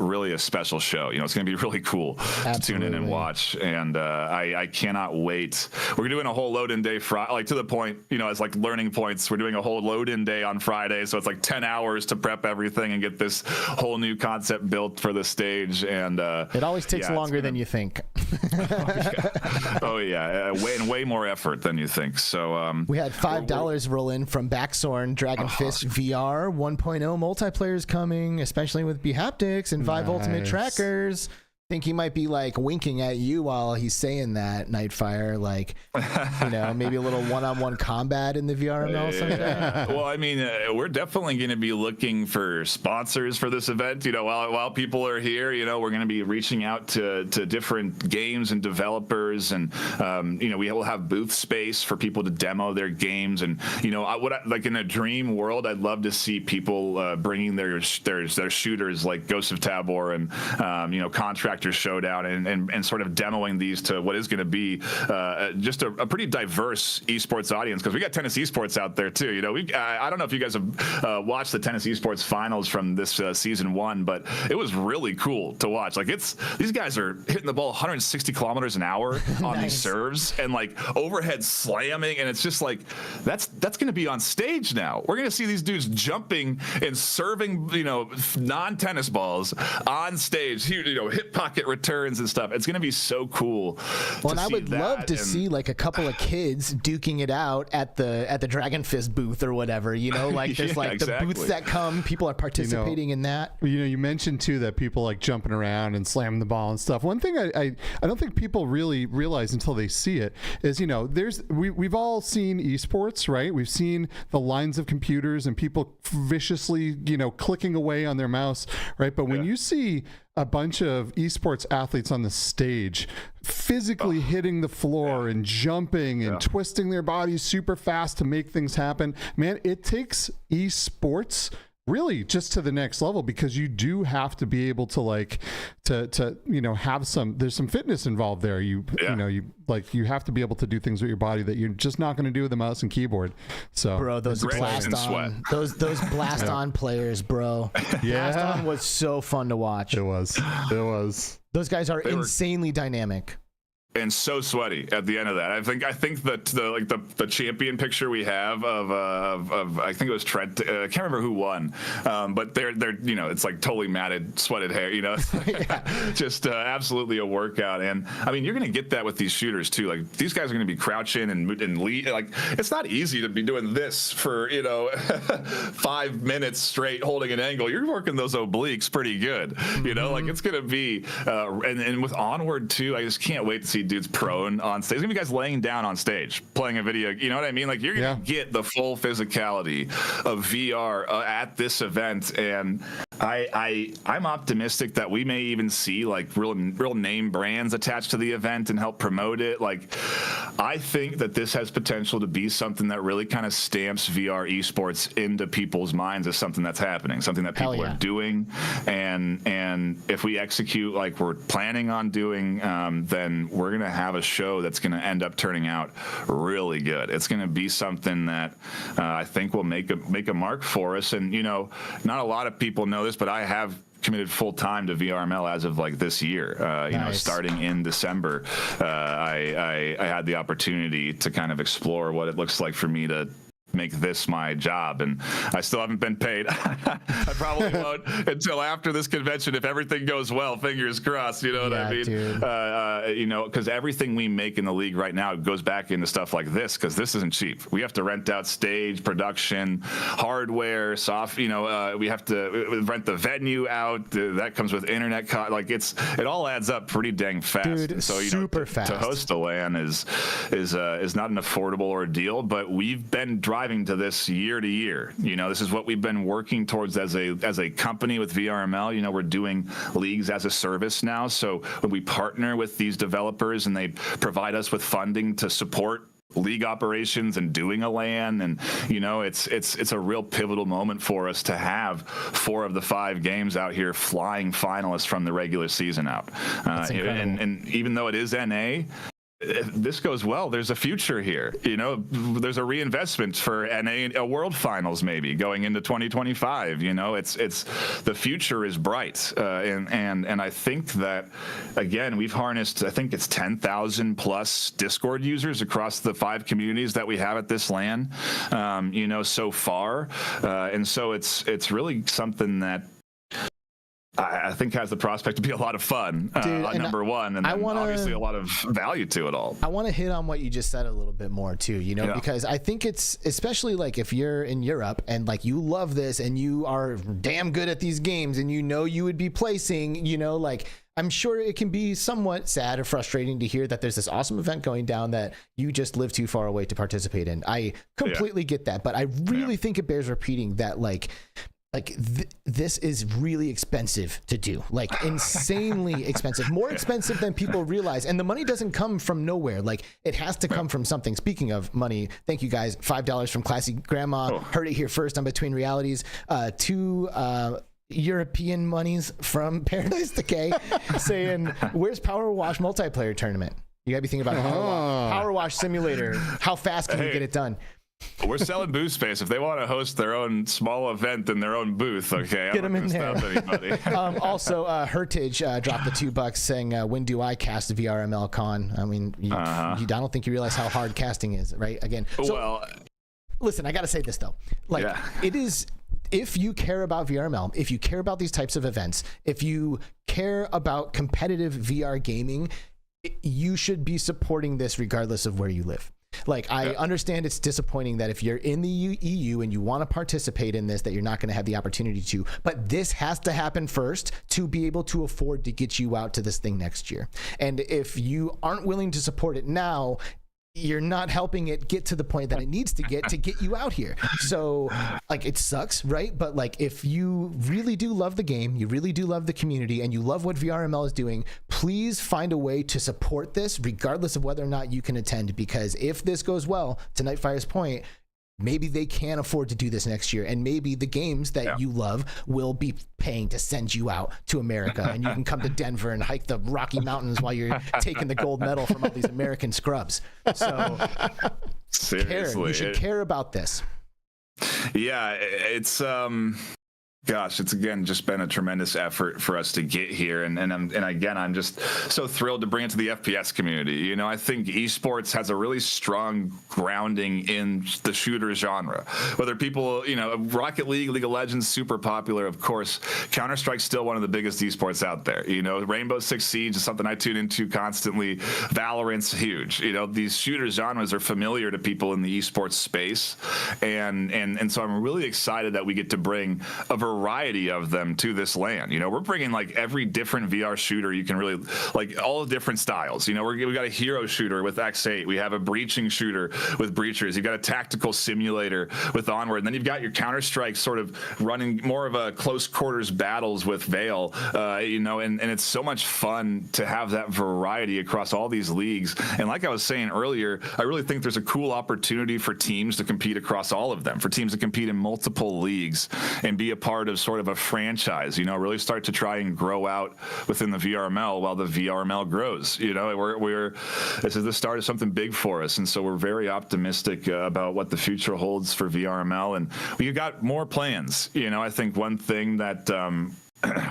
really a special show. It's going to be really cool to tune in and watch, and I cannot wait. We're doing a whole load-in day Friday, to the point, as learning points. We're doing a whole load-in day on Friday, so it's 10 hours to prep everything and get this whole new concept built for the stage. And it always takes longer than you think. Way more effort than you think. So we had $5 roll in from Backsorn, Dragon Fist VR 1.0 multiplayer is coming, especially with Bhaptics and Vive Ultimate Trackers. Think he might be winking at you while he's saying that, Nightfire, maybe a little one-on-one combat in the VRML someday. Well, I mean, we're definitely going to be looking for sponsors for this event. While people are here, we're going to be reaching out to different games and developers, and we will have booth space for people to demo their games. And in a dream world, I'd love to see people bringing their shooters like Ghosts of Tabor and Contractor Showdown and sort of demoing these to what is going to be just a pretty diverse esports audience, because we got tennis esports out there too. I don't know if you guys have watched the tennis esports finals from this season 1, but it was really cool to watch. These guys are hitting the ball 160 kilometers an hour on these serves and overhead slamming, and it's just that's going to be on stage now. We're going to see these dudes jumping and serving non-tennis balls on stage. Hip pocket returns and stuff. It's going to be so cool. Well, and I would love to see a couple of kids duking it out at the Dragon Fist booth or whatever. There's the booths that come. People are participating in that. You mentioned too that people jumping around and slamming the ball and stuff. One thing I don't think people really realize until they see it is we've all seen esports, right? We've seen the lines of computers and people viciously clicking away on their mouse, right? But when you see a bunch of esports athletes on the stage physically hitting the floor and jumping and twisting their bodies super fast to make things happen, man, it takes esports really just to the next level, because you do have to be able to have there's some fitness involved there. You have to be able to do things with your body that you're just not going to do with a mouse and keyboard. So bro, those blast on players, bro. Blast on was so fun to watch. It was. Those guys are insanely dynamic. And so sweaty at the end of that. I think that the champion picture we have of I think it was Trent. I can't remember who won, but they're it's totally matted, sweated hair. Just absolutely a workout. And I mean, you're gonna get that with these shooters too. These guys are gonna be crouching and lead. It's not easy to be doing this for 5 minutes straight holding an angle. You're working those obliques pretty good. It's gonna be and with Onward too. I just can't wait to see dudes prone on stage. There's gonna be guys laying down on stage playing a video. You know what I mean? You're gonna get the full physicality of VR at this event, and I'm optimistic that we may even see real name brands attached to the event and help promote it. I think that this has potential to be something that really kind of stamps VR esports into people's minds as something that's happening, something that people are doing, and if we execute like we're planning on doing, then we're gonna have a show that's gonna end up turning out really good. It's gonna be something that I think will make a mark for us. And not a lot of people know this, but I have committed full time to VRML as of this year. Starting in December, I had the opportunity to kind of explore what it looks like for me to make this my job, and I still haven't been paid. I probably won't until after this convention if everything goes well. Fingers crossed. You know what I mean? Because everything we make in the league right now goes back into stuff like this, because this isn't cheap. We have to rent out stage, production, hardware, soft. We have to rent the venue out. That comes with internet. It all adds up pretty dang fast. Dude, so super fast. To host a LAN is not an affordable ordeal, but we've been driving striving to this year to year. You know, this is what we've been working towards as a company with VRML. You know, we're doing leagues as a service now. So when we partner with these developers and they provide us with funding to support league operations and doing a LAN, and you know, it's a real pivotal moment for us to have 4 of the 5 games out here flying finalists from the regular season out. And even though it is NA, if this goes well, there's a future here. You know, there's a reinvestment for NA World Finals maybe going into 2025. You know, it's the future is bright, and I think that again we've harnessed, I think it's 10,000 plus Discord users across the 5 communities that we have at this LAN, you know, so far, and so it's really something that I think has the prospect to be a lot of fun, number one, and then obviously a lot of value to it all. I want to hit on what you just said a little bit more too, you know, because I think it's especially like if you're in Europe and like you love this and you are damn good at these games and you know you would be placing, you know, like I'm sure it can be somewhat sad or frustrating to hear that there's this awesome event going down that you just live too far away to participate in. I completely get that, but I really think it bears repeating that this is really expensive to do, like insanely expensive, more expensive than people realize. And the money doesn't come from nowhere. Like it has to come from something. Speaking of money, thank you guys. $5 from ClassyGrandma. Heard it here first on Between Realities. 2 European monies from Paradise Decay saying, where's Power Wash multiplayer tournament? You gotta be thinking about Power Wash Simulator. How fast can you get it done? We're selling booth space. If they want to host their own small event in their own booth, okay, get them in there. Anybody. Also, Heritage dropped the $2 saying, when do I cast VRML Con? I mean, I don't think you realize how hard casting is, right? Again, so, listen, I got to say this though. Like, it is, if you care about VRML, if you care about these types of events, if you care about competitive VR gaming, you should be supporting this regardless of where you live. Like, I understand it's disappointing that if you're in the EU and you want to participate in this, that you're not going to have the opportunity to, but this has to happen first to be able to afford to get you out to this thing next year. And if you aren't willing to support it now, you're not helping it get to the point that it needs to get you out here. So like, it sucks, right? But like, if you really do love the game, you really do love the community, and you love what VRML is doing, please find a way to support this regardless of whether or not you can attend, because if this goes well, to Nightfire's point, maybe they can afford to do this next year, and maybe the games that you love will be paying to send you out to America, and you can come to Denver and hike the Rocky Mountains while you're taking the gold medal from all these American scrubs. So seriously, you should care about this. Yeah, it's gosh, it's again just been a tremendous effort for us to get here, and again, I'm just so thrilled to bring it to the FPS community. You know, I think esports has a really strong grounding in the shooter genre. Whether people, you know, Rocket League, League of Legends, super popular, of course. Counter-Strike's still one of the biggest esports out there. You know, Rainbow Six Siege is something I tune into constantly. Valorant's huge. You know, these shooter genres are familiar to people in the esports space, and so I'm really excited that we get to bring a variety of them to this LAN. You know, we're bringing like every different VR shooter you can really, like all different styles. You know, we got a hero shooter with X8. We have a breaching shooter with Breachers. You've got a tactical simulator with Onward. And then you've got your Counter-Strike sort of running more of a close quarters battles with Veil. You know, and it's so much fun to have that variety across all these leagues. And like I was saying earlier, I really think there's a cool opportunity for teams to compete across all of them, for teams to compete in multiple leagues and be a part of sort of a franchise, you know, really start to try and grow out within the VRML while the VRML grows. You know, this is the start of something big for us, and so we're very optimistic about what the future holds for VRML, and we've got more plans. You know, I think one thing that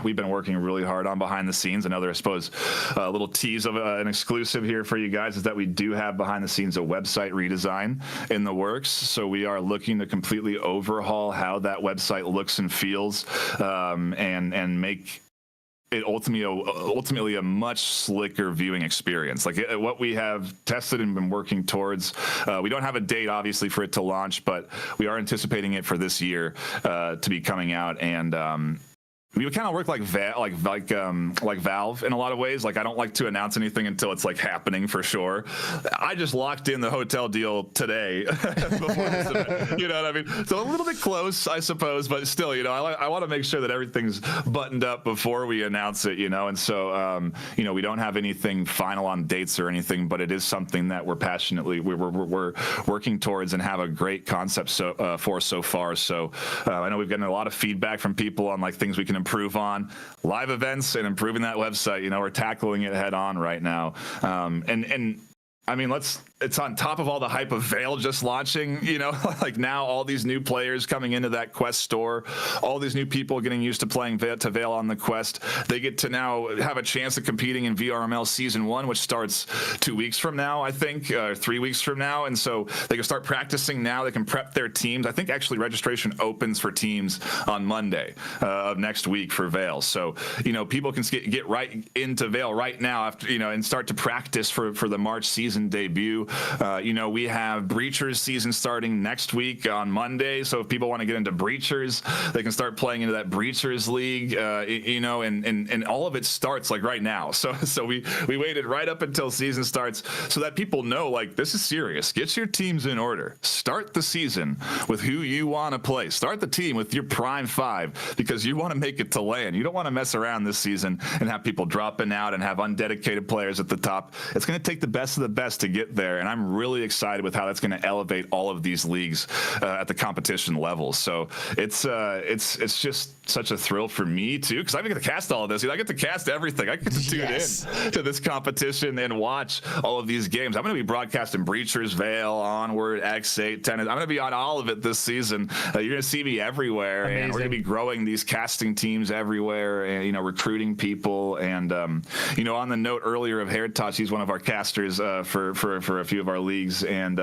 we've been working really hard on behind the scenes, another, I suppose, a little tease of an exclusive here for you guys, is that we do have behind the scenes a website redesign in the works. So we are looking to completely overhaul how that website looks and feels, and make it ultimately a much slicker viewing experience. Like what we have tested and been working towards, we don't have a date obviously for it to launch, but we are anticipating it for this year to be coming out, and we kind of work like Valve in a lot of ways. Like, I don't like to announce anything until it's like happening for sure. I just locked in the hotel deal today before this event, you know what I mean? So a little bit close, I suppose, but still, you know, I want to make sure that everything's buttoned up before we announce it, you know? And so, you know, we don't have anything final on dates or anything, but it is something that we're working towards and have a great concept for so far. So I know we've gotten a lot of feedback from people on like things we can improve on, live events and improving that website. You know, we're tackling it head on right now. And I mean, it's on top of all the hype of Veil just launching, you know, like now all these new players coming into that Quest store, all these new people getting used to playing Veil on the Quest. They get to now have a chance of competing in VRML Season 1, which starts 2 weeks from now, I think, 3 weeks from now. And so they can start practicing now. They can prep their teams. I think actually registration opens for teams on Monday of next week for Veil. So, you know, people can get right into Veil right now after, you know, and start to practice for the March season debut. You know, we have Breachers season starting next week on Monday. So if people want to get into Breachers, they can start playing into that Breachers league, you know, and all of it starts like right now. So we waited right up until season starts so that people know, like, this is serious. Get your teams in order. Start the season with who you want to play. Start the team with your prime 5 because you want to make it to LAN. You don't want to mess around this season and have people dropping out and have undedicated players at the top. It's going to take the best of the best to get there, and I'm really excited with how that's going to elevate all of these leagues at the competition level. So it's just such a thrill for me too, because I get to cast all of this. I get to cast everything. I get to tune in to this competition and watch all of these games. I'm going to be broadcasting Breachers, Veil, Onward, X8, Tennis. I'm going to be on all of it this season. You're going to see me everywhere. Amazing. And we're going to be growing these casting teams everywhere, and, you know, recruiting people. And you know, on the note earlier of Heritage, he's one of our casters for a few of our leagues, and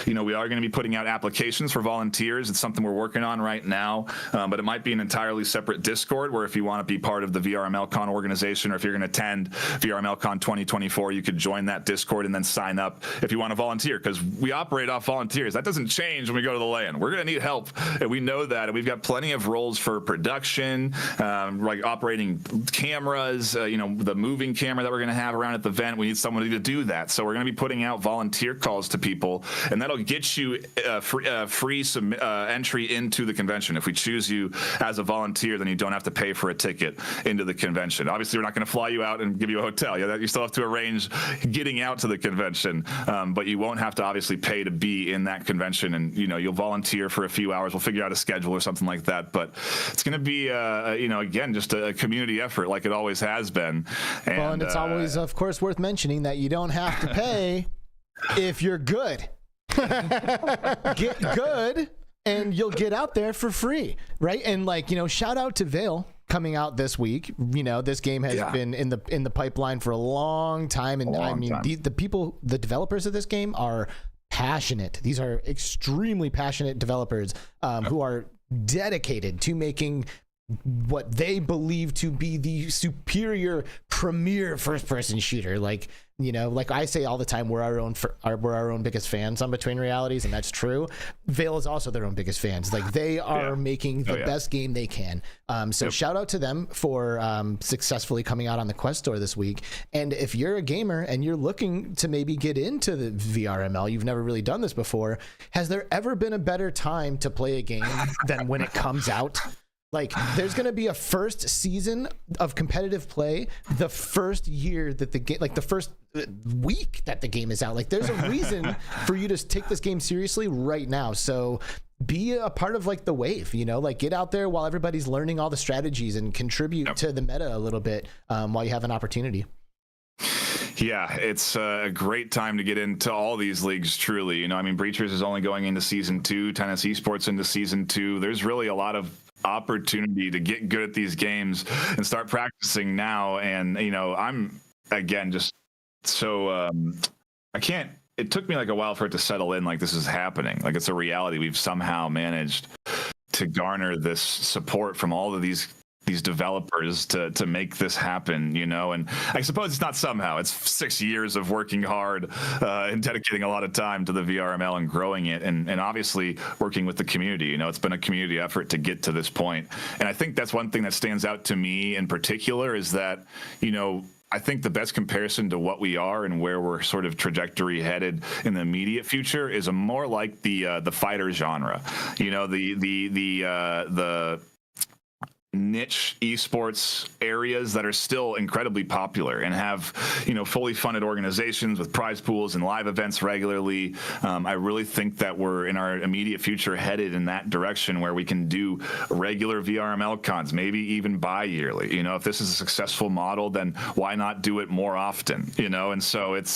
you know, we are going to be putting out applications for volunteers. It's something we're working on right now, but it might be an entirely separate Discord where if you want to be part of the VRML Con organization, or if you're going to attend VRML Con 2024, you could join that Discord and then sign up if you want to volunteer, because we operate off volunteers. That doesn't change when we go to the LAN. We're going to need help, and we know that, and we've got plenty of roles for production, like operating cameras, you know, the moving camera that we're going to have around at the event. We need somebody to do that, so we're going to be putting out volunteer calls to people, and that'll get you free entry into the convention. If we choose you as a volunteer, then you don't have to pay for a ticket into the convention. Obviously, we're not going to fly you out and give you a hotel. You still have to arrange getting out to the convention, but you won't have to obviously pay to be in that convention, and, you know, you'll volunteer for a few hours. We'll figure out a schedule or something like that, but it's going to be, you know, again, just a community effort like it always has been. And it's always, of course, worth mentioning that you don't have to pay if you're good. Get good and you'll get out there for free, right? And, like, you know, shout out to Veil coming out this week. You know, this game has been in the pipeline for a long time, and I mean, the developers of this game are passionate. These are extremely passionate developers who are dedicated to making what they believe to be the superior premier first-person shooter. Like, you know, like I say all the time, we're our own biggest fans on Between Realities, and that's true. Veil is also their own biggest fans. Like, they are making the best game they can. So shout out to them for successfully coming out on the Quest Store this week. And if you're a gamer and you're looking to maybe get into the VRML, you've never really done this before, has there ever been a better time to play a game than when it comes out? Like, there's going to be a first season of competitive play the first year that the game, like the first week that the game is out. Like, there's a reason for you to take this game seriously right now. So be a part of, like, the wave, you know, like, get out there while everybody's learning all the strategies and contribute to the meta a little bit while you have an opportunity. Yeah, it's a great time to get into all these leagues, truly. You know, I mean, Breachers is only going into season 2, Tennis Esports into season 2. There's really a lot of opportunity to get good at these games and start practicing now. And, you know, I'm, again, just so it took me like a while for it to settle in, like, this is happening, like, it's a reality. We've somehow managed to garner this support from all of these these developers to make this happen, you know. And I suppose it's not somehow. It's 6 years of working hard and dedicating a lot of time to the VRML and growing it, and obviously working with the community. You know, it's been a community effort to get to this point. And I think that's one thing that stands out to me in particular is that, you know, I think the best comparison to what we are and where we're sort of trajectory headed in the immediate future is a more like the fighter genre. You know, the niche esports areas that are still incredibly popular and have, you know, fully funded organizations with prize pools and live events regularly. I really think that we're in our immediate future headed in that direction where we can do regular VRML cons, maybe even bi-yearly. You know, if this is a successful model, then why not do it more often? You know, and so it's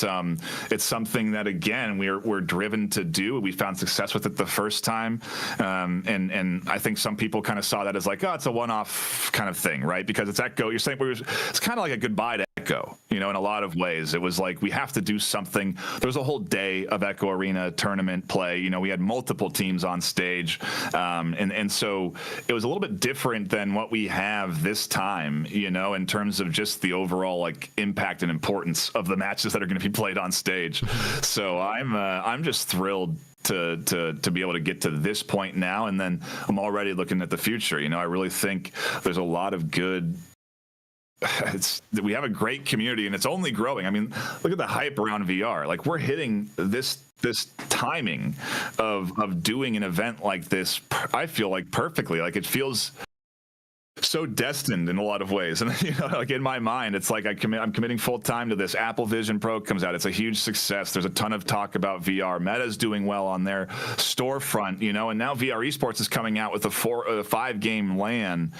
something that, again, we're driven to do. We found success with it the first time, and I think some people kind of saw that as like, oh, it's a one-off kind of thing, right? Because it's Echo. You're saying it's kind of like a goodbye to Echo, you know, in a lot of ways. It was like, we have to do something. There was a whole day of Echo Arena tournament play. You know, we had multiple teams on stage. And so it was a little bit different than what we have this time, you know, in terms of just the overall like impact and importance of the matches that are going to be played on stage. So I'm just thrilled to be able to get to this point now, and then I'm already looking at the future. You know, I really think there's a lot of good. We have a great community, and it's only growing. I mean, look at the hype around VR. Like, we're hitting this timing of doing an event like this. I feel like perfectly. Like, it feels so destined in a lot of ways. And, you know, like in my mind, it's like I'm committing full time to this. Apple Vision Pro comes out. It's a huge success. There's a ton of talk about VR. Meta's doing well on their storefront, you know, and now VR Esports is coming out with a 5-game LAN.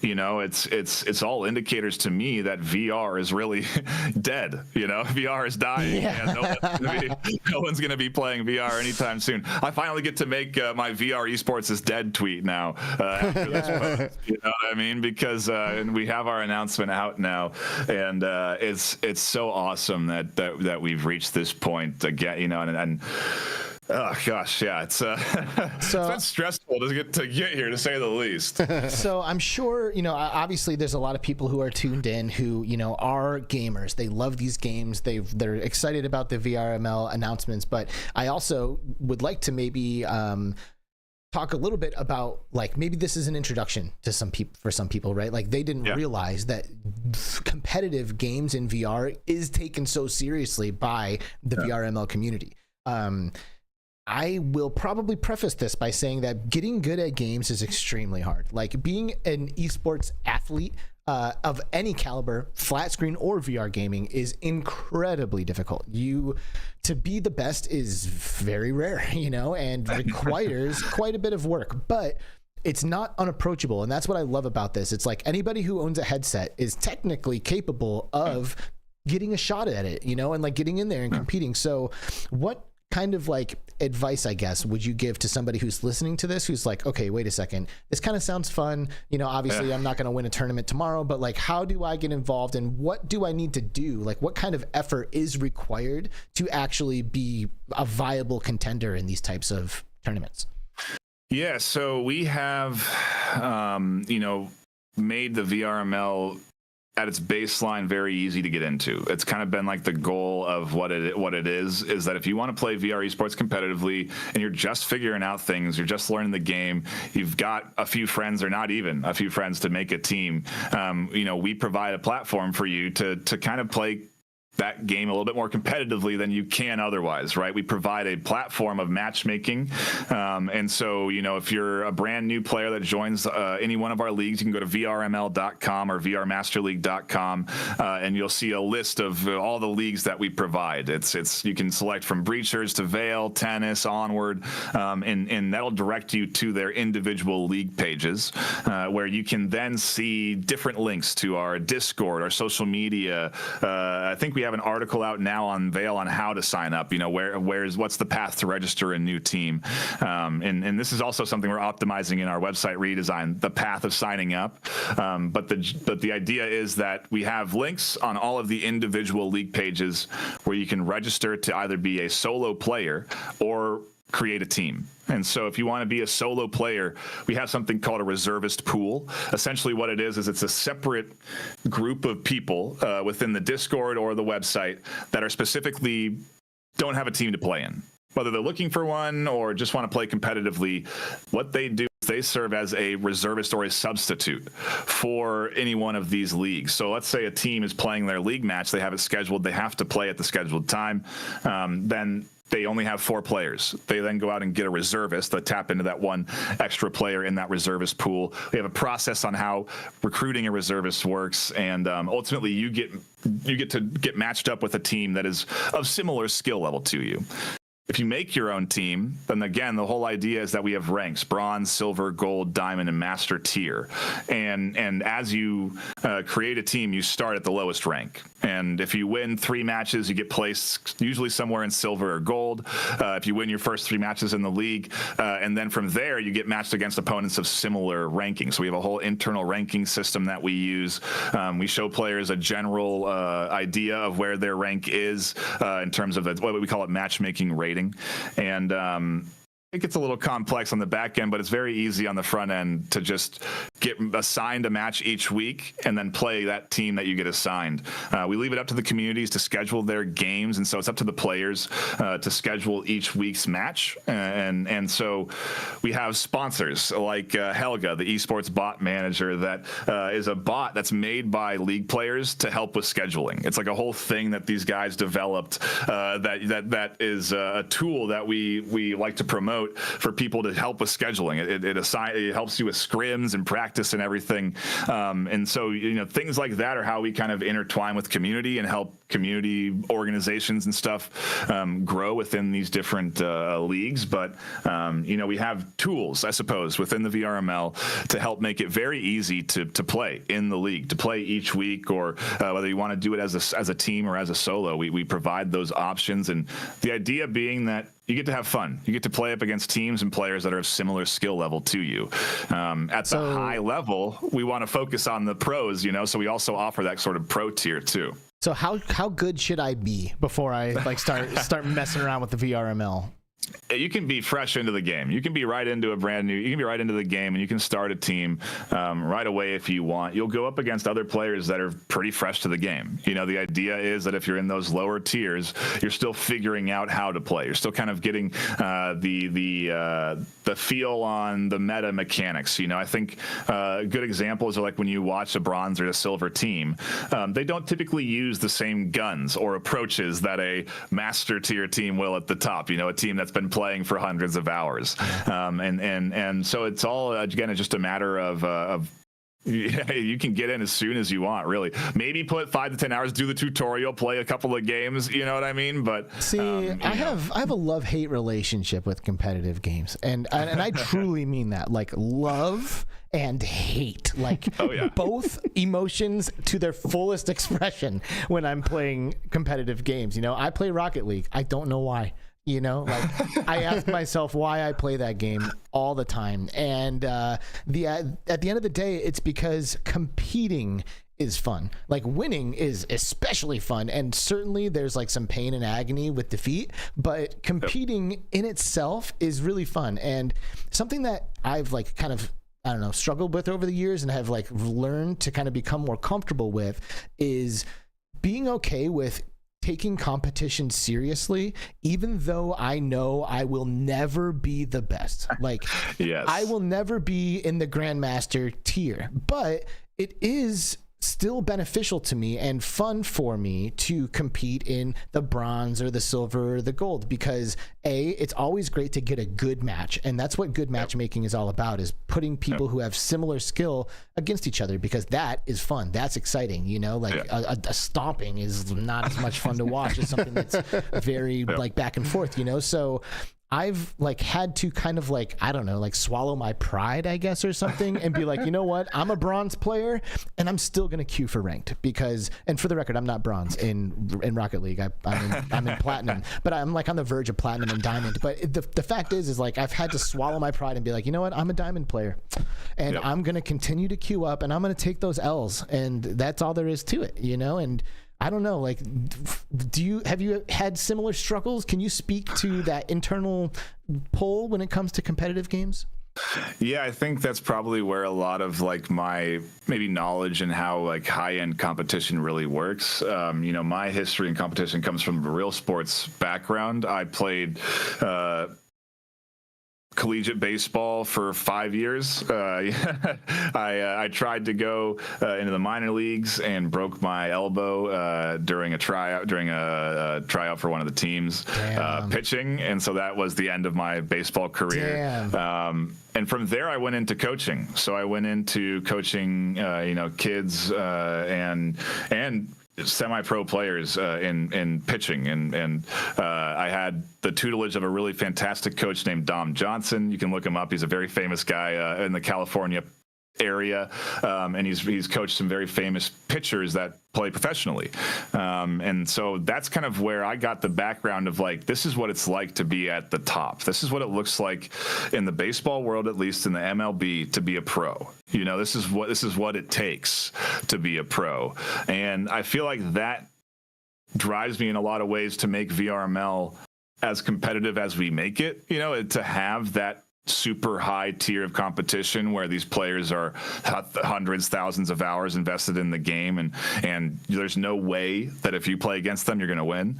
You know, it's all indicators to me that VR is really dead. You know, VR is dying. Yeah. And no one's going to be playing VR anytime soon. I finally get to make my VR Esports is dead tweet now after this post. You know what I mean? Because and we have our announcement out now, and it's so awesome that we've reached this point again. You know, and oh gosh, yeah, it's it's been stressful to get here, to say the least. So I'm sure, you know, obviously there's a lot of people who are tuned in who, you know, are gamers. They love these games. They're excited about the VRML announcements. But I also would like to maybe talk a little bit about, like, maybe this is an introduction to some people, right? Like, they didn't realize that competitive games in VR is taken so seriously by the VRML community. I will probably preface this by saying that getting good at games is extremely hard. Like, being an esports athlete of any caliber, flat screen or VR gaming, is incredibly difficult. To be the best is very rare, you know, and requires quite a bit of work, but it's not unapproachable. And that's what I love about this. It's like anybody who owns a headset is technically capable of getting a shot at it, you know, and like getting in there and competing. So what kind of like advice, I guess, would you give to somebody who's listening to this, who's like, okay, wait a second, this kind of sounds fun, you know, obviously I'm not going to win a tournament tomorrow, but like, how do I get involved, and what do I need to do? Like, what kind of effort is required to actually be a viable contender in these types of tournaments? Yeah, so we have you know, made the VRML at its baseline very easy to get into. It's kind of been like the goal of what it is that if you want to play VR esports competitively and you're just figuring out things, you're just learning the game, you've got a few friends or not even a few friends to make a team, you know, we provide a platform for you to kind of play that game a little bit more competitively than you can otherwise, right? We provide a platform of matchmaking. And so, you know, if you're a brand new player that joins any one of our leagues, you can go to vrml.com or vrmasterleague.com, and you'll see a list of all the leagues that we provide. You can select from Breachers to Veil, Tennis, Onward, and that'll direct you to their individual league pages, where you can then see different links to our Discord, our social media. I think we have an article out now on Veil on how to sign up, you know, what's the path to register a new team. And this is also something we're optimizing in our website redesign, the path of signing up. But the idea is that we have links on all of the individual league pages where you can register to either be a solo player or create a team. And so if you want to be a solo player, we have something called a reservist pool. Essentially what it is it's a separate group of people within the Discord or the website that are specifically don't have a team to play in. Whether they're looking for one or just want to play competitively, what they do is they serve as a reservist or a substitute for any one of these leagues. So let's say a team is playing their league match, they have it scheduled, they have to play at the scheduled time, then they only have 4 players. They then go out and get a reservist to tap into that one extra player in that reservist pool. We have a process on how recruiting a reservist works, and ultimately you get to get matched up with a team that is of similar skill level to you. If you make your own team, then again, the whole idea is that we have ranks: bronze, silver, gold, diamond, and master tier. And as you create a team, you start at the lowest rank. And if you win 3 matches, you get placed usually somewhere in silver or gold. If you win your first 3 matches in the league, and then from there, you get matched against opponents of similar ranking. So we have a whole internal ranking system that we use. We show players a general idea of where their rank is in terms of what we call it matchmaking rating. And it gets a little complex on the back end, but it's very easy on the front end to just get assigned a match each week and then play that team that you get assigned. We leave it up to the communities to schedule their games, and so it's up to the players to schedule each week's match. And so we have sponsors like Helga, the esports bot manager, that is a bot that's made by league players to help with scheduling. It's like a whole thing that these guys developed that is a tool that we like to promote for people to help with scheduling. It helps you with scrims and practice and everything. And so, things like that are how we kind of intertwine with community and help community organizations and stuff grow within these different leagues. But, we have tools, I suppose, within the VRML to help make it very easy to play in the league, to play each week, or whether you want to do it as a team or as a solo. We provide those options. And the idea being that you get to have fun. You get to play up against teams and players that are of similar skill level to you. At the high level, we want to focus on the pros, so we also offer that sort of pro tier too. So how good should I be before I start messing around with the VRML? You can be fresh into the game. You can be right into the game, and you can start a team right away if you want. You'll go up against other players that are pretty fresh to the game. The idea is that if you're in those lower tiers, you're still figuring out how to play. You're still kind of getting the feel on the meta mechanics. I think good examples are like when you watch a bronze or a silver team, they don't typically use the same guns or approaches that a master tier team will at the top. A team that's been playing for hundreds of hours, and so it's all again just a matter of you can get in as soon as you want, really. Maybe put 5 to 10 hours, do the tutorial, play a couple of games, you know what I mean? But see, I have a love-hate relationship with competitive games, and I truly mean that, like love and hate, like both emotions to their fullest expression when I'm playing competitive games. I play Rocket League. I don't know why. I ask myself why I play that game all the time. And at the end of the day, it's because competing is fun. Like winning is especially fun. And certainly there's like some pain and agony with defeat, but competing in itself is really fun. And something that I've like kind of, struggled with over the years and have like learned to kind of become more comfortable with is being okay with taking competition seriously, even though I know I will never be the best. Like, yes. I will never be in the Grandmaster tier, but it is still beneficial to me and fun for me to compete in the bronze or the silver or the gold, because it's always great to get a good match, and that's what good matchmaking is all about, is putting people who have similar skill against each other, because that is fun, that's exciting. A stomping is not as much fun to watch as something that's very like back and forth, so I've like had to kind of like, I don't know, like swallow my pride, I guess, or something, and be like, you know what? I'm a bronze player and I'm still going to queue for ranked, because, and for the record, I'm not bronze in Rocket League. I'm in platinum, but I'm like on the verge of platinum and diamond. But the fact is like, I've had to swallow my pride and be like, you know what? I'm a diamond player, and I'm going to continue to queue up, and I'm going to take those L's, and that's all there is to it, and I don't know, like, have you had similar struggles? Can you speak to that internal pull when it comes to competitive games? Yeah, I think that's probably where a lot of like my maybe knowledge and how like high-end competition really works. You know, my history in competition comes from a real sports background. I played collegiate baseball for 5 years. I tried to go into the minor leagues and broke my elbow during a tryout for one of the teams pitching, and so that was the end of my baseball career. And from there, I went into coaching. So I went into coaching, you know, kids and semi-pro players in pitching, and I had the tutelage of a really fantastic coach named Dom Johnson. You can look him up. He's a very famous guy in the California area, and he's coached some very famous pitchers that play professionally, and so that's kind of where I got the background of like, this is what it's like to be at the top. This is what it looks like in the baseball world, at least in the MLB, to be a pro. You know, this is what it takes to be a pro, and I feel like that drives me in a lot of ways to make VRML as competitive as we make it. You know, to have that super high tier of competition where these players are hundreds, thousands of hours invested in the game, and there's no way that if you play against them you're going to win.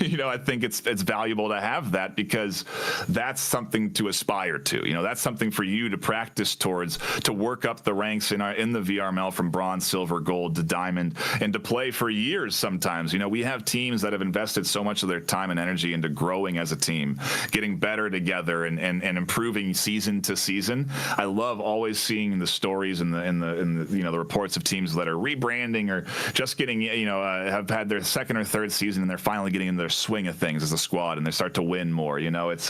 You know, I think it's valuable to have that, because that's something to aspire to. You know, that's something for you to practice towards, to work up the ranks in the VRML from bronze, silver, gold to diamond, and to play for years sometimes. You know, we have teams that have invested so much of their time and energy into growing as a team, getting better together, and improving season to season. I love always seeing the stories and the you know, the reports of teams that are rebranding or just getting, you know, have had their second or third season and they're finally getting in their swing of things as a squad and they start to win more. You know, it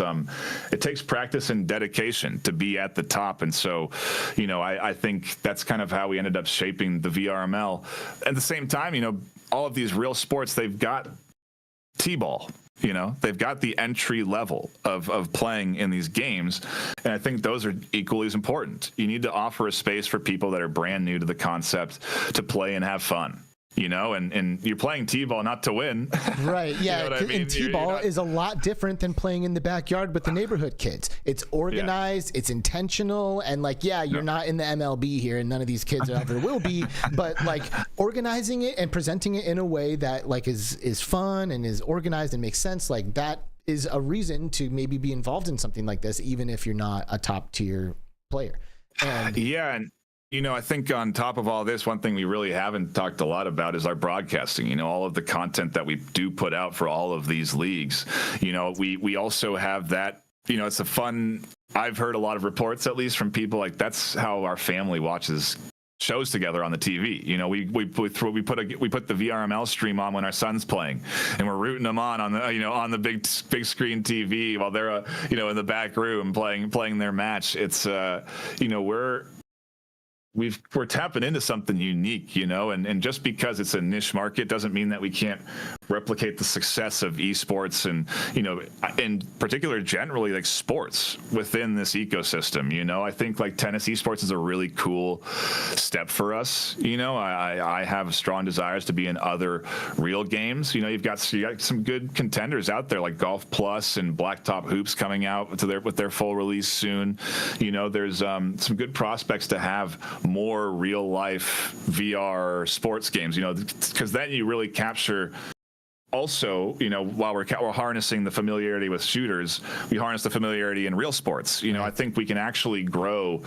takes practice and dedication to be at the top, and so, you know, I think that's kind of how we ended up shaping the VRML. At the same time, you know, all of these real sports, they've got T-ball. You know, they've got the entry level of playing in these games, and I think those are equally as important. You need to offer a space for people that are brand new to the concept to play and have fun. You know, and you're playing T-ball not to win. Right, yeah. You know what I mean? And T-ball is a lot different than playing in the backyard with the neighborhood kids. It's organized, it's intentional, and like, yeah, you're not in the MLB here, and none of these kids ever will be, but like organizing it and presenting it in a way that like is fun and is organized and makes sense, like that is a reason to maybe be involved in something like this, even if you're not a top tier player. And you know, I think on top of all this, one thing we really haven't talked a lot about is our broadcasting. You know, all of the content that we do put out for all of these leagues. You know, we also have that, you know, it's a fun, I've heard a lot of reports, at least from people, like that's how our family watches shows together on the TV. You know, we put the VRML stream on when our son's playing, and we're rooting them on the, you know, on the big screen TV while they're you know, in the back room playing their match. It's you know, we're tapping into something unique, you know, and just because it's a niche market doesn't mean that we can't replicate the success of esports and, you know, in particular, generally like sports within this ecosystem. You know, I think like tennis esports is a really cool step for us. You know, I have strong desires to be in other real games. You know, you got some good contenders out there like Golf Plus and Blacktop Hoops coming out with their full release soon. You know, there's some good prospects to have more real life VR sports games, you know, because then you really capture also, you know, while we're harnessing the familiarity with shooters, we harness the familiarity in real sports. You know, I think we can actually grow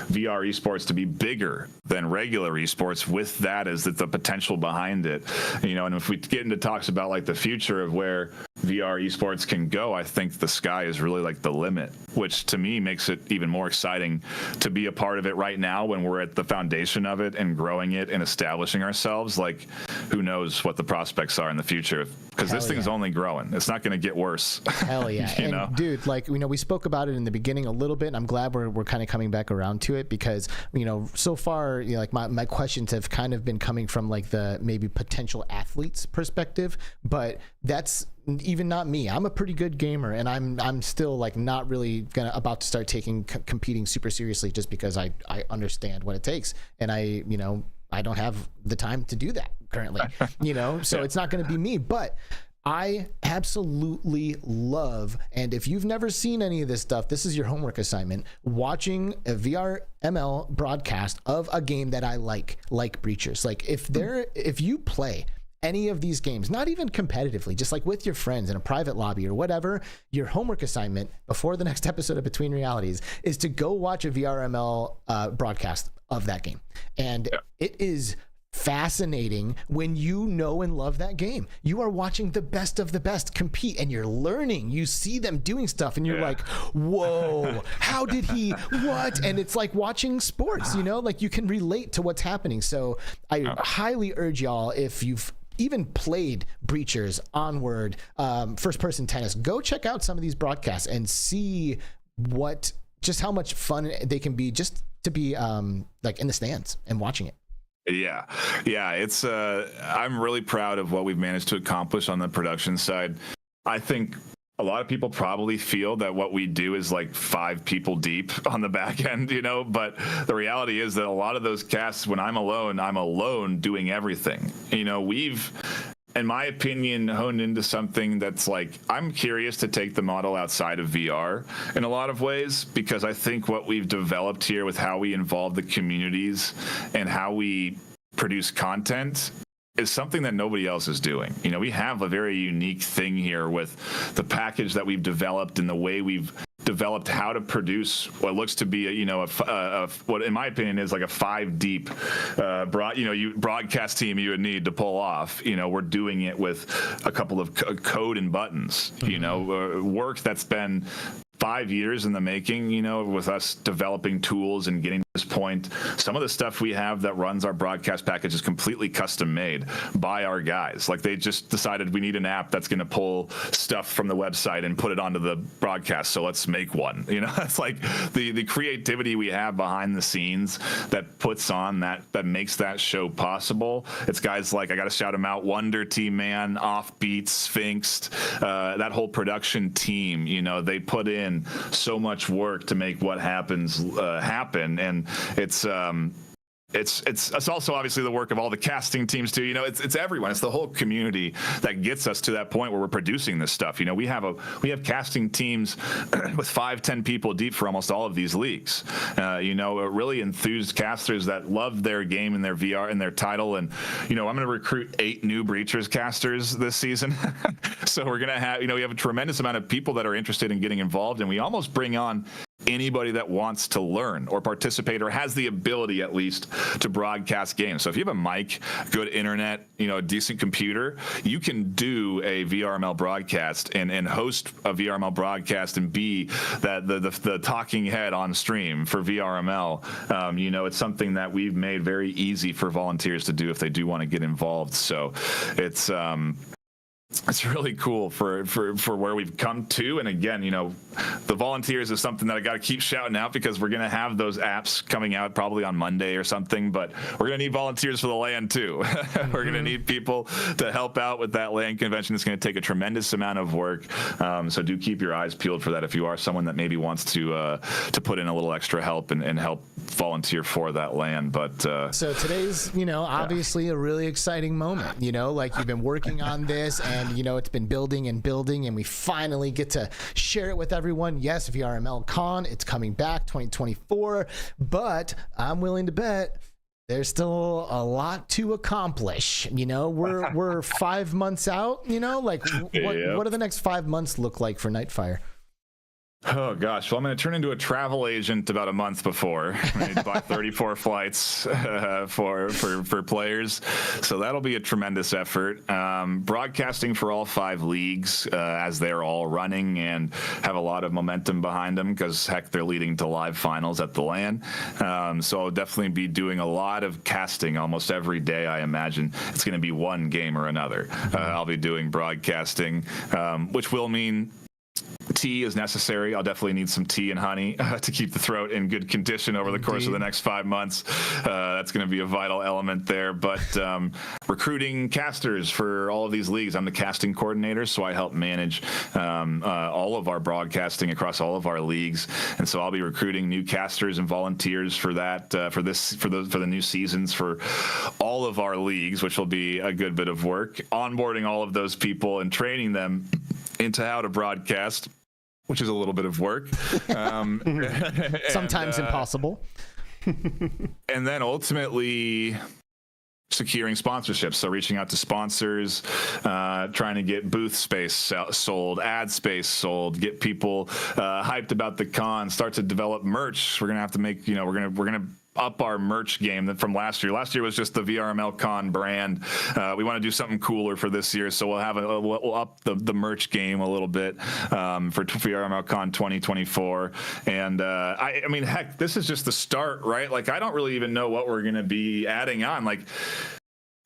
VR esports to be bigger than regular esports with that as the potential behind it. You know, and if we get into talks about like the future of where VR esports can go, I think the sky is really like the limit, which to me makes it even more exciting to be a part of it right now when we're at the foundation of it and growing it and establishing ourselves. Like, who knows what the prospects are in the future, because this thing's only growing. It's not going to get worse. Hell yeah. You and know? Dude, like, you know, we spoke about it in the beginning a little bit, and I'm glad we're kind of coming back around to it, because, you know, so far, you know, like my questions have kind of been coming from like the maybe potential athletes perspective, but that's even not me. I'm a pretty good gamer, and I'm still like not really about to start taking competing super seriously, just because I understand what it takes, and I, you know, I don't have the time to do that currently, you know, so it's not going to be me, but I absolutely love, and if you've never seen any of this stuff, this is your homework assignment, watching a VRML broadcast of a game that I like Breachers. Like if you play any of these games, not even competitively, just like with your friends in a private lobby or whatever, your homework assignment before the next episode of Between Realities is to go watch a VRML broadcast of that game. And it is fascinating when you know and love that game. You are watching the best of the best compete and you're learning. You see them doing stuff and you're like, whoa, how did he, what? And it's like watching sports, you know, like you can relate to what's happening. So I highly urge y'all, if you've even played Breachers, Onward, first person tennis, go check out some of these broadcasts and see just how much fun they can be just to be like in the stands and watching it. Yeah, it's I'm really proud of what we've managed to accomplish on the production side. I think a lot of people probably feel that what we do is like 5 people deep on the back end, you know, but the reality is that a lot of those casts, when I'm alone doing everything. You know, we've, in my opinion, honed into something that's like, I'm curious to take the model outside of VR in a lot of ways, because I think what we've developed here with how we involve the communities and how we produce content is something that nobody else is doing. You know, we have a very unique thing here with the package that we've developed and the way we've developed how to produce what looks to be what in my opinion is like a 5 deep broadcast team you would need to pull off. You know, we're doing it with a couple of code and buttons, you know, work that's been 5 years in the making, you know, with us developing tools and getting to this point. Some of the stuff we have that runs our broadcast package is completely custom made by our guys. Like they just decided we need an app that's going to pull stuff from the website and put it onto the broadcast. So let's make one. You know, it's like the creativity we have behind the scenes that puts on that makes that show possible. It's guys like, I got to shout them out, Wonder Team Man, Offbeat, Sphinx, that whole production team, you know, they put in so much work to make what happens happen, and it's also obviously the work of all the casting teams too. You know, it's everyone. It's the whole community that gets us to that point where we're producing this stuff. You know, we have casting teams with 5-10 people deep for almost all of these leagues. You know, really enthused casters that love their game and their VR and their title. And you know, I'm going to recruit 8 new Breachers casters this season. So we're going to have, you know, we have a tremendous amount of people that are interested in getting involved, and we almost bring on anybody that wants to learn or participate or has the ability at least to broadcast games. So if you have a mic, good internet, you know, a decent computer, you can do a VRML broadcast and host a VRML broadcast and be the talking head on stream for VRML. You know, it's something that we've made very easy for volunteers to do if they do want to get involved. So it's really cool for where we've come to. And again, you know, the volunteers is something that I got to keep shouting out, because we're going to have those apps coming out probably on Monday or something, but we're going to need volunteers for the LAN too. We're going to need people to help out with that LAN convention. It's going to take a tremendous amount of work. So do keep your eyes peeled for that if you are someone that maybe wants to put in a little extra help and help volunteer for that LAN. But so today's, you know, obviously a really exciting moment, you know, like you've been working on this and, you know, it's been building and building, and we finally get to share it with everyone. Yes, VRML Con, it's coming back 2024, but I'm willing to bet there's still a lot to accomplish. You know, we're 5 months out, you know, like what do the next 5 months look like for Nightfire? Oh gosh, well, I'm going to turn into a travel agent about a month before. I need to buy 34 flights for players, so that'll be a tremendous effort. Broadcasting for all 5 leagues as they're all running and have a lot of momentum behind them, because heck, they're leading to live finals at the LAN. So I'll definitely be doing a lot of casting almost every day. I imagine it's going to be one game or another. I'll be doing broadcasting, which will mean tea is necessary. I'll definitely need some tea and honey to keep the throat in good condition over the course of the next 5 months. That's going to be a vital element there. But recruiting casters for all of these leagues. I'm the casting coordinator, so I help manage all of our broadcasting across all of our leagues. And so I'll be recruiting new casters and volunteers for that, for the new seasons for all of our leagues, which will be a good bit of work. Onboarding all of those people and training them into how to broadcast, which is a little bit of work. Sometimes impossible. And then ultimately securing sponsorships. So reaching out to sponsors, trying to get booth space sold, ad space sold, get people hyped about the con, start to develop merch. We're going to have to make, we're going to up our merch game from last year. Last year was just the VRML Con brand. We want to do something cooler for this year, so we'll up the merch game a little bit for VRML Con 2024. And I mean, heck, this is just the start, right? Like, I don't really even know what we're going to be adding on. Like,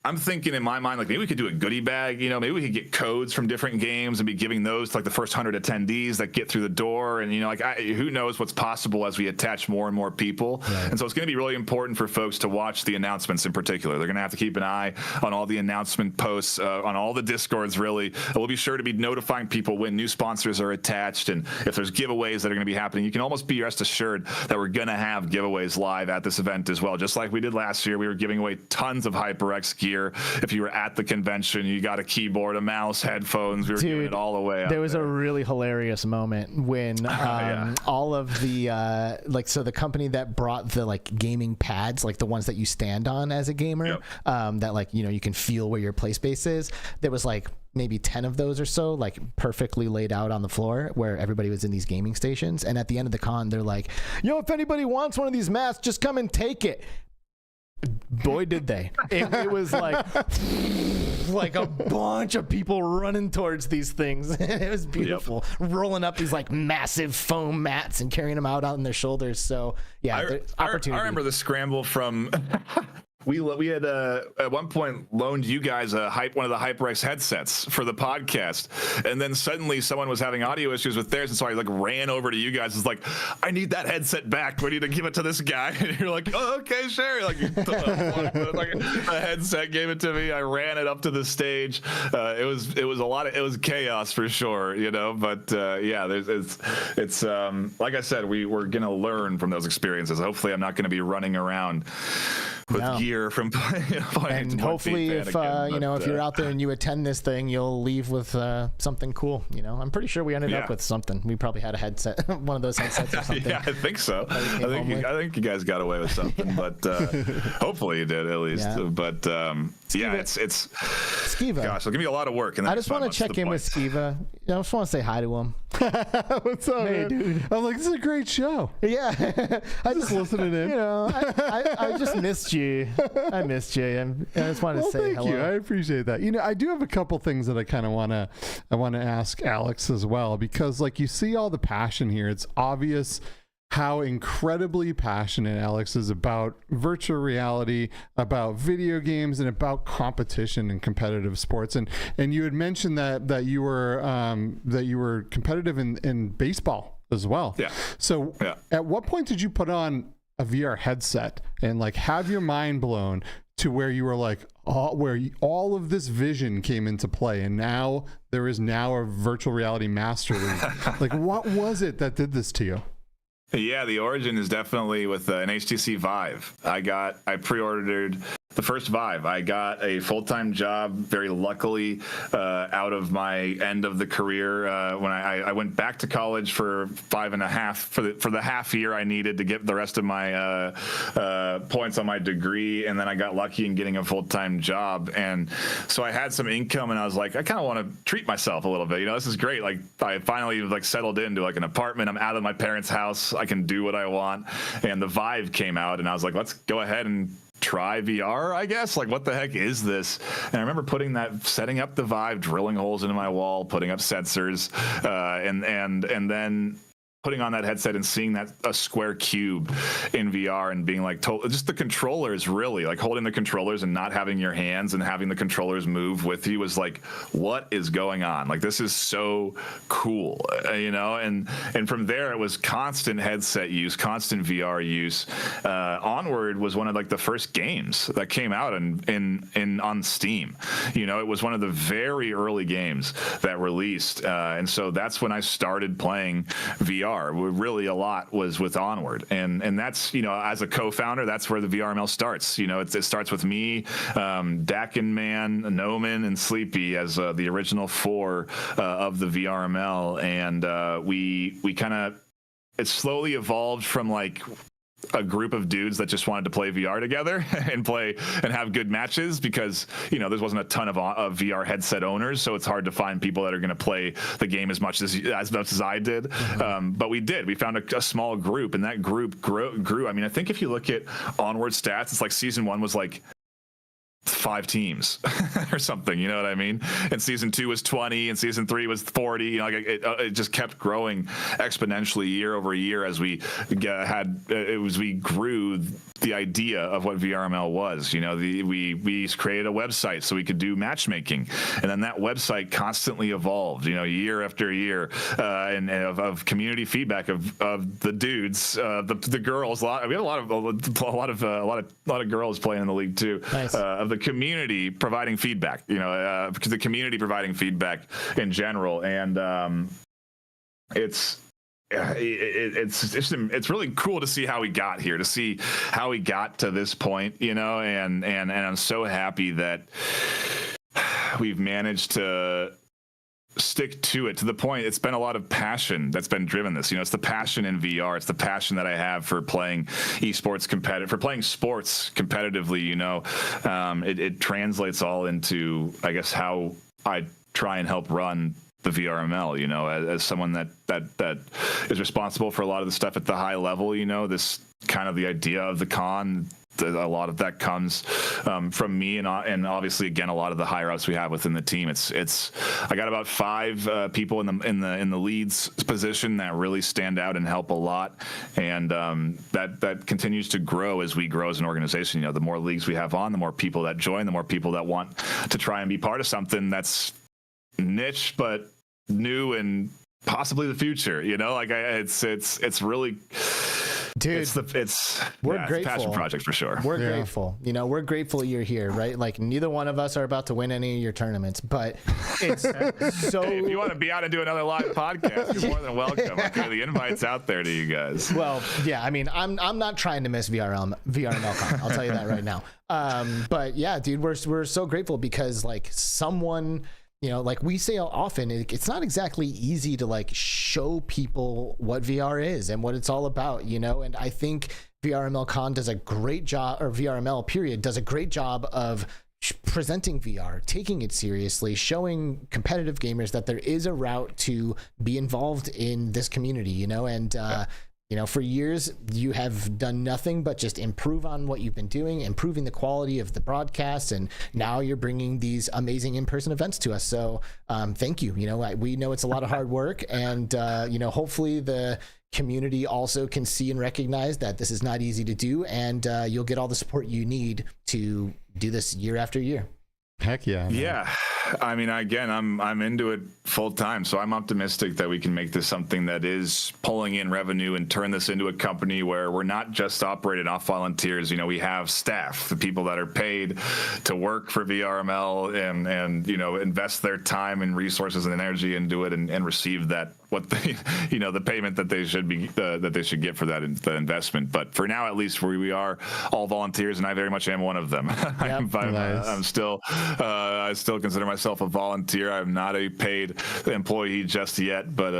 I'm thinking in my mind, like, maybe we could do a goodie bag, maybe we could get codes from different games and be giving those to like the first 100 attendees that get through the door. And, who knows what's possible as we attach more and more people. Right. And so it's going to be really important for folks to watch the announcements in particular. They're going to have to keep an eye on all the announcement posts, on all the Discords, really. And we'll be sure to be notifying people when new sponsors are attached. And if there's giveaways that are going to be happening, you can almost be rest assured that we're going to have giveaways live at this event as well. Just like we did last year, we were giving away tons of HyperX gear. If you were at the convention, you got a keyboard, a mouse, headphones. We were giving it all away. There was a really hilarious moment when all of the so the company that brought the like gaming pads, like the ones that you stand on as a gamer, that you can feel where your play space is. There was like maybe 10 of those or so, like perfectly laid out on the floor where everybody was in these gaming stations. And at the end of the con, they're like, if anybody wants one of these masks, just come and take it. Boy, did they. It was like a bunch of people running towards these things. It was beautiful. Rolling up these like massive foam mats and carrying them out on their shoulders. So yeah, opportunity. I remember the scramble from We had at one point loaned you guys one of the HyperX headsets for the podcast, and then suddenly someone was having audio issues with theirs, and so I ran over to you guys. It's like, I need that headset back. We need to give it to this guy. And you're like, oh, okay, sure. A headset, gave it to me. I ran it up to the stage. It was it was chaos for sure, But it's like I said, we're gonna learn from those experiences. Hopefully, I'm not gonna be running around with gear from playing. And hopefully, if if you're out there and you attend this thing, you'll leave with something cool. I'm pretty sure we ended up with something. We probably had a headset, one of those headsets or something. Yeah, I think so. I think you guys got away with something, but hopefully you did at least. Yeah. But it's Skiva. Gosh, it'll give me a lot of work. I just want to check in with Skiva. I just want to say hi to him. What's up, man? Dude? I'm like, this is a great show. Yeah, I just listening in. I just missed you. I missed you. I just wanted to say thank hello. You. I appreciate that. I do have a couple things that I kind of want to ask Alex as well, because you see all the passion here. It's obvious how incredibly passionate Alex is about virtual reality, about video games, and about competition and competitive sports. And you had mentioned that you were competitive in baseball as well. Yeah. So at what point did you put on a VR headset and have your mind blown to where you were where all of this vision came into play, and now there is a virtual reality master league? What was it that did this to you? Yeah, the origin is definitely with an HTC Vive. I pre-ordered the first Vive. I got a full-time job, very luckily, out of my end of the career when I went back to college for 5.5 for the half year I needed to get the rest of my points on my degree, and then I got lucky in getting a full-time job, and so I had some income, and I was like, I kind of want to treat myself a little bit. This is great. I finally settled into an apartment. I'm out of my parents' house. I can do what I want, and the Vive came out, and I was like, let's go ahead and try VR, I guess. What the heck is this? And I remember setting up the Vive, drilling holes into my wall, putting up sensors, and then putting on that headset and seeing a square cube in VR and being like, just the controllers, really, like holding the controllers and not having your hands and having the controllers move with you was like, what is going on? Like, this is so cool, you know? And from there, it was constant headset use, constant VR use. Onward was one of like the first games that came out on Steam. You know, it was one of the very early games that released. And so that's when I started playing VR. Really a lot was with Onward, and that's, you know, as a co-founder, that's where the VRML starts. You know, it starts with me, Dakenman, Noman, and Sleepy as the original 4 of the VRML, and we kind of, it slowly evolved from like a group of dudes that just wanted to play VR together and play and have good matches, because, you know, there wasn't a ton of VR headset owners, so it's hard to find people that are going to play the game as much as I did. But we found a small group, and that group grew. I mean, I think if you look at Onward stats, it's like season 1 was like 5 teams or something, you know what I mean? And season 2 was 20, and season 3 was 40. You know, like it just kept growing exponentially year over year as we grew the idea of what VRML was. You know, we created a website so we could do matchmaking, and then that website constantly evolved, you know, year after year, and of community feedback of the dudes, the girls. We had a lot of girls playing in the league too. Nice. Of the community providing feedback, you know, because the community providing feedback in general, and it's really cool to see how we got here, to see how we got to this point, you know, and I'm so happy that we've managed to stick to it, to the point it's been a lot of passion that's been driven this. You know, it's the passion in VR, it's the passion that I have for playing esports for playing sports competitively, you know. It translates all into, I guess, how I try and help run the VRML, you know, as someone that is responsible for a lot of the stuff at the high level, you know, this kind of the idea of the con. A lot of that comes from me, and obviously, again, a lot of the higher ups we have within the team. I got about 5 people in the leads position that really stand out and help a lot, and that continues to grow as we grow as an organization. You know, the more leagues we have on, the more people that join, the more people that want to try and be part of something that's niche but new and possibly the future. You know, like it's really. Dude, we're grateful. It's a passion project for sure. We're grateful. You know, we're grateful you're here, right? Like, neither one of us are about to win any of your tournaments, but it's so. Hey, if you want to be out and do another live podcast, you're more than welcome. Okay, the invite's out there to you guys. Well, yeah, I mean, I'm not trying to miss VRML Con. I'll tell you that right now. But yeah, dude, we're so grateful because, like, someone. You know, like we say often, it's not exactly easy to like show people what VR is and what it's all about, you know, and I think VRML Con does a great job, or VRML period does a great job of presenting VR, taking it seriously, showing competitive gamers that there is a route to be involved in this community, you know, and you know, for years you have done nothing but just improve on what you've been doing, improving the quality of the broadcasts, and now you're bringing these amazing in-person events to us. So thank you. You know, we know it's a lot of hard work, and you know, hopefully the community also can see and recognize that this is not easy to do, and you'll get all the support you need to do this year after year. Heck yeah. Man. Yeah. I mean, again, I'm into it full time, so I'm optimistic that we can make this something that is pulling in revenue and turn this into a company where we're not just operated off volunteers. You know, we have staff, the people that are paid to work for VRML and you know, invest their time and resources and energy into it and receive that, what they, you know, the payment that they should be that they should get for that the investment. But for now, at least, we are all volunteers, and I very much am one of them. Yep. I'm still I still consider myself a volunteer. I'm not a paid employee just yet, but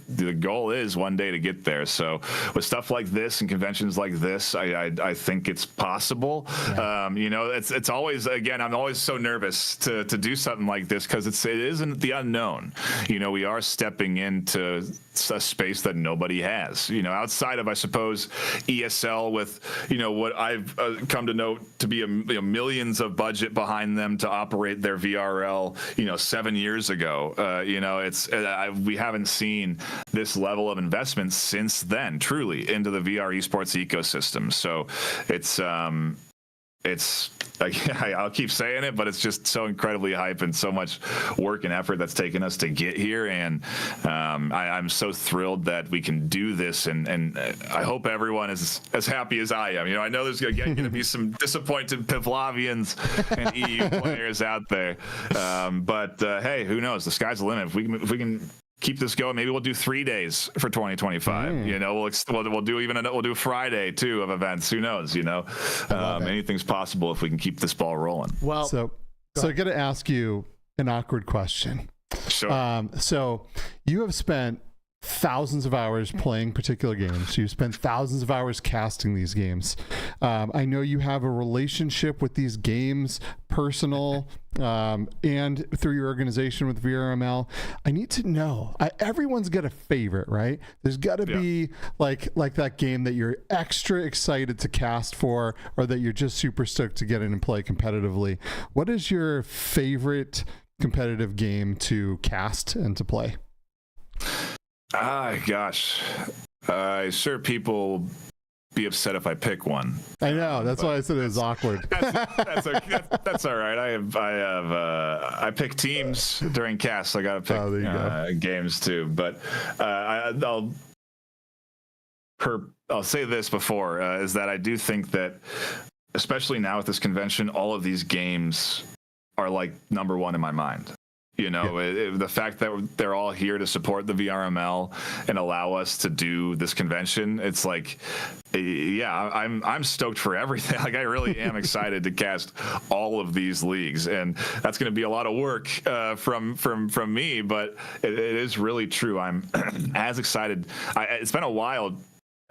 the goal is one day to get there. So with stuff like this and conventions like this, I think it's possible. Yeah. You know, it's always, again, I'm always so nervous to do something like this because it isn't the unknown. You know, we are stepping in into a space that nobody has, you know, outside of, I suppose, ESL with, you know, what I've come to know to be millions of budget behind them to operate their VRL, you know, 7 years ago. You know, we haven't seen this level of investment since then, truly, into the VR esports ecosystem. So I'll keep saying it, but it's just so incredibly hype and so much work and effort that's taken us to get here. And I'm so thrilled that we can do this. And I hope everyone is as happy as I am. You know, I know there's going to be some disappointed Pavlovians and EU players out there. But hey, who knows? The sky's the limit. If we can keep this going, maybe we'll do 3 days for 2025. You know, we'll do Friday too of events. Who knows? You know, anything's possible if we can keep this ball rolling. Well, so I got to ask you an awkward question. Sure. So you have spent thousands of hours playing particular games. You've spent thousands of hours casting these games. I know you have a relationship with these games, personal, and through your organization with VRML. I need to know, everyone's got a favorite, right? There's got to be like that game that you're extra excited to cast for, or that you're just super stoked to get in and play competitively. What is your favorite competitive game to cast and to play? Gosh, sure, people be upset if I pick one. I know, that's why I said it was awkward. That's all right. I pick teams during casts. I gotta pick games too. But I'll say this before is that I do think that, especially now with this convention, all of these games are like number one in my mind. You know, the fact that they're all here to support the VRML and allow us to do this convention, it's like, I'm stoked for everything. Like, I really am excited to cast all of these leagues, and that's going to be a lot of work from me, but it is really true. I'm as excited. It's been a while,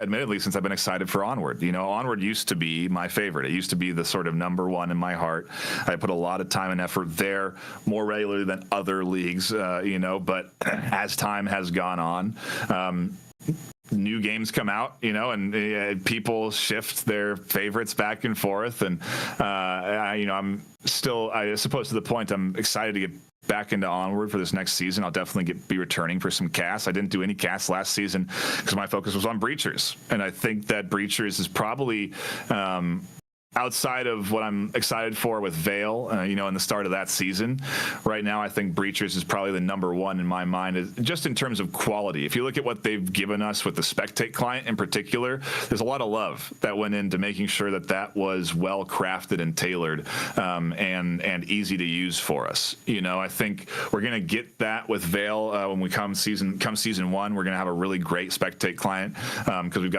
admittedly, since I've been excited for Onward. You know, Onward used to be my favorite. It used to be the sort of number one in my heart. I put a lot of time and effort there more regularly than other leagues, you know, but as time has gone on, new games come out, you know, and people shift their favorites back and forth. And, you know, I'm still, I suppose, to the point I'm excited to get back into Onward for this next season. I'll definitely be returning for some casts. I didn't do any casts last season because my focus was on Breachers. And I think that Breachers is probably outside of what I'm excited for with Veil, you know, in the start of that season. Right now, I think Breachers is probably the number one in my mind, just in terms of quality. If you look at what they've given us with the Spectate client in particular, there's a lot of love that went into making sure that that was well crafted and tailored, and easy to use for us. You know, I think we're gonna get that with Veil when we come season one. We're gonna have a really great Spectate client because we've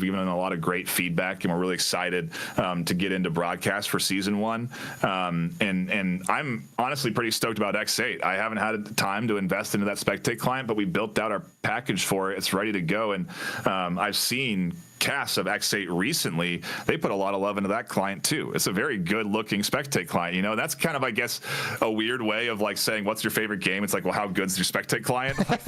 given them a lot of great feedback, and we're really excited to get into broadcast for season one. And I'm honestly pretty stoked about X8. I haven't had time to invest into that Spectate client, but we built out our package for it. It's ready to go. And I've seen casts of X8 recently. They put a lot of love into that client too. It's a very good looking Spectate client, you know. That's kind of, I guess, a weird way of like saying what's your favorite game. It's like, well, how good's your Spectate client? Like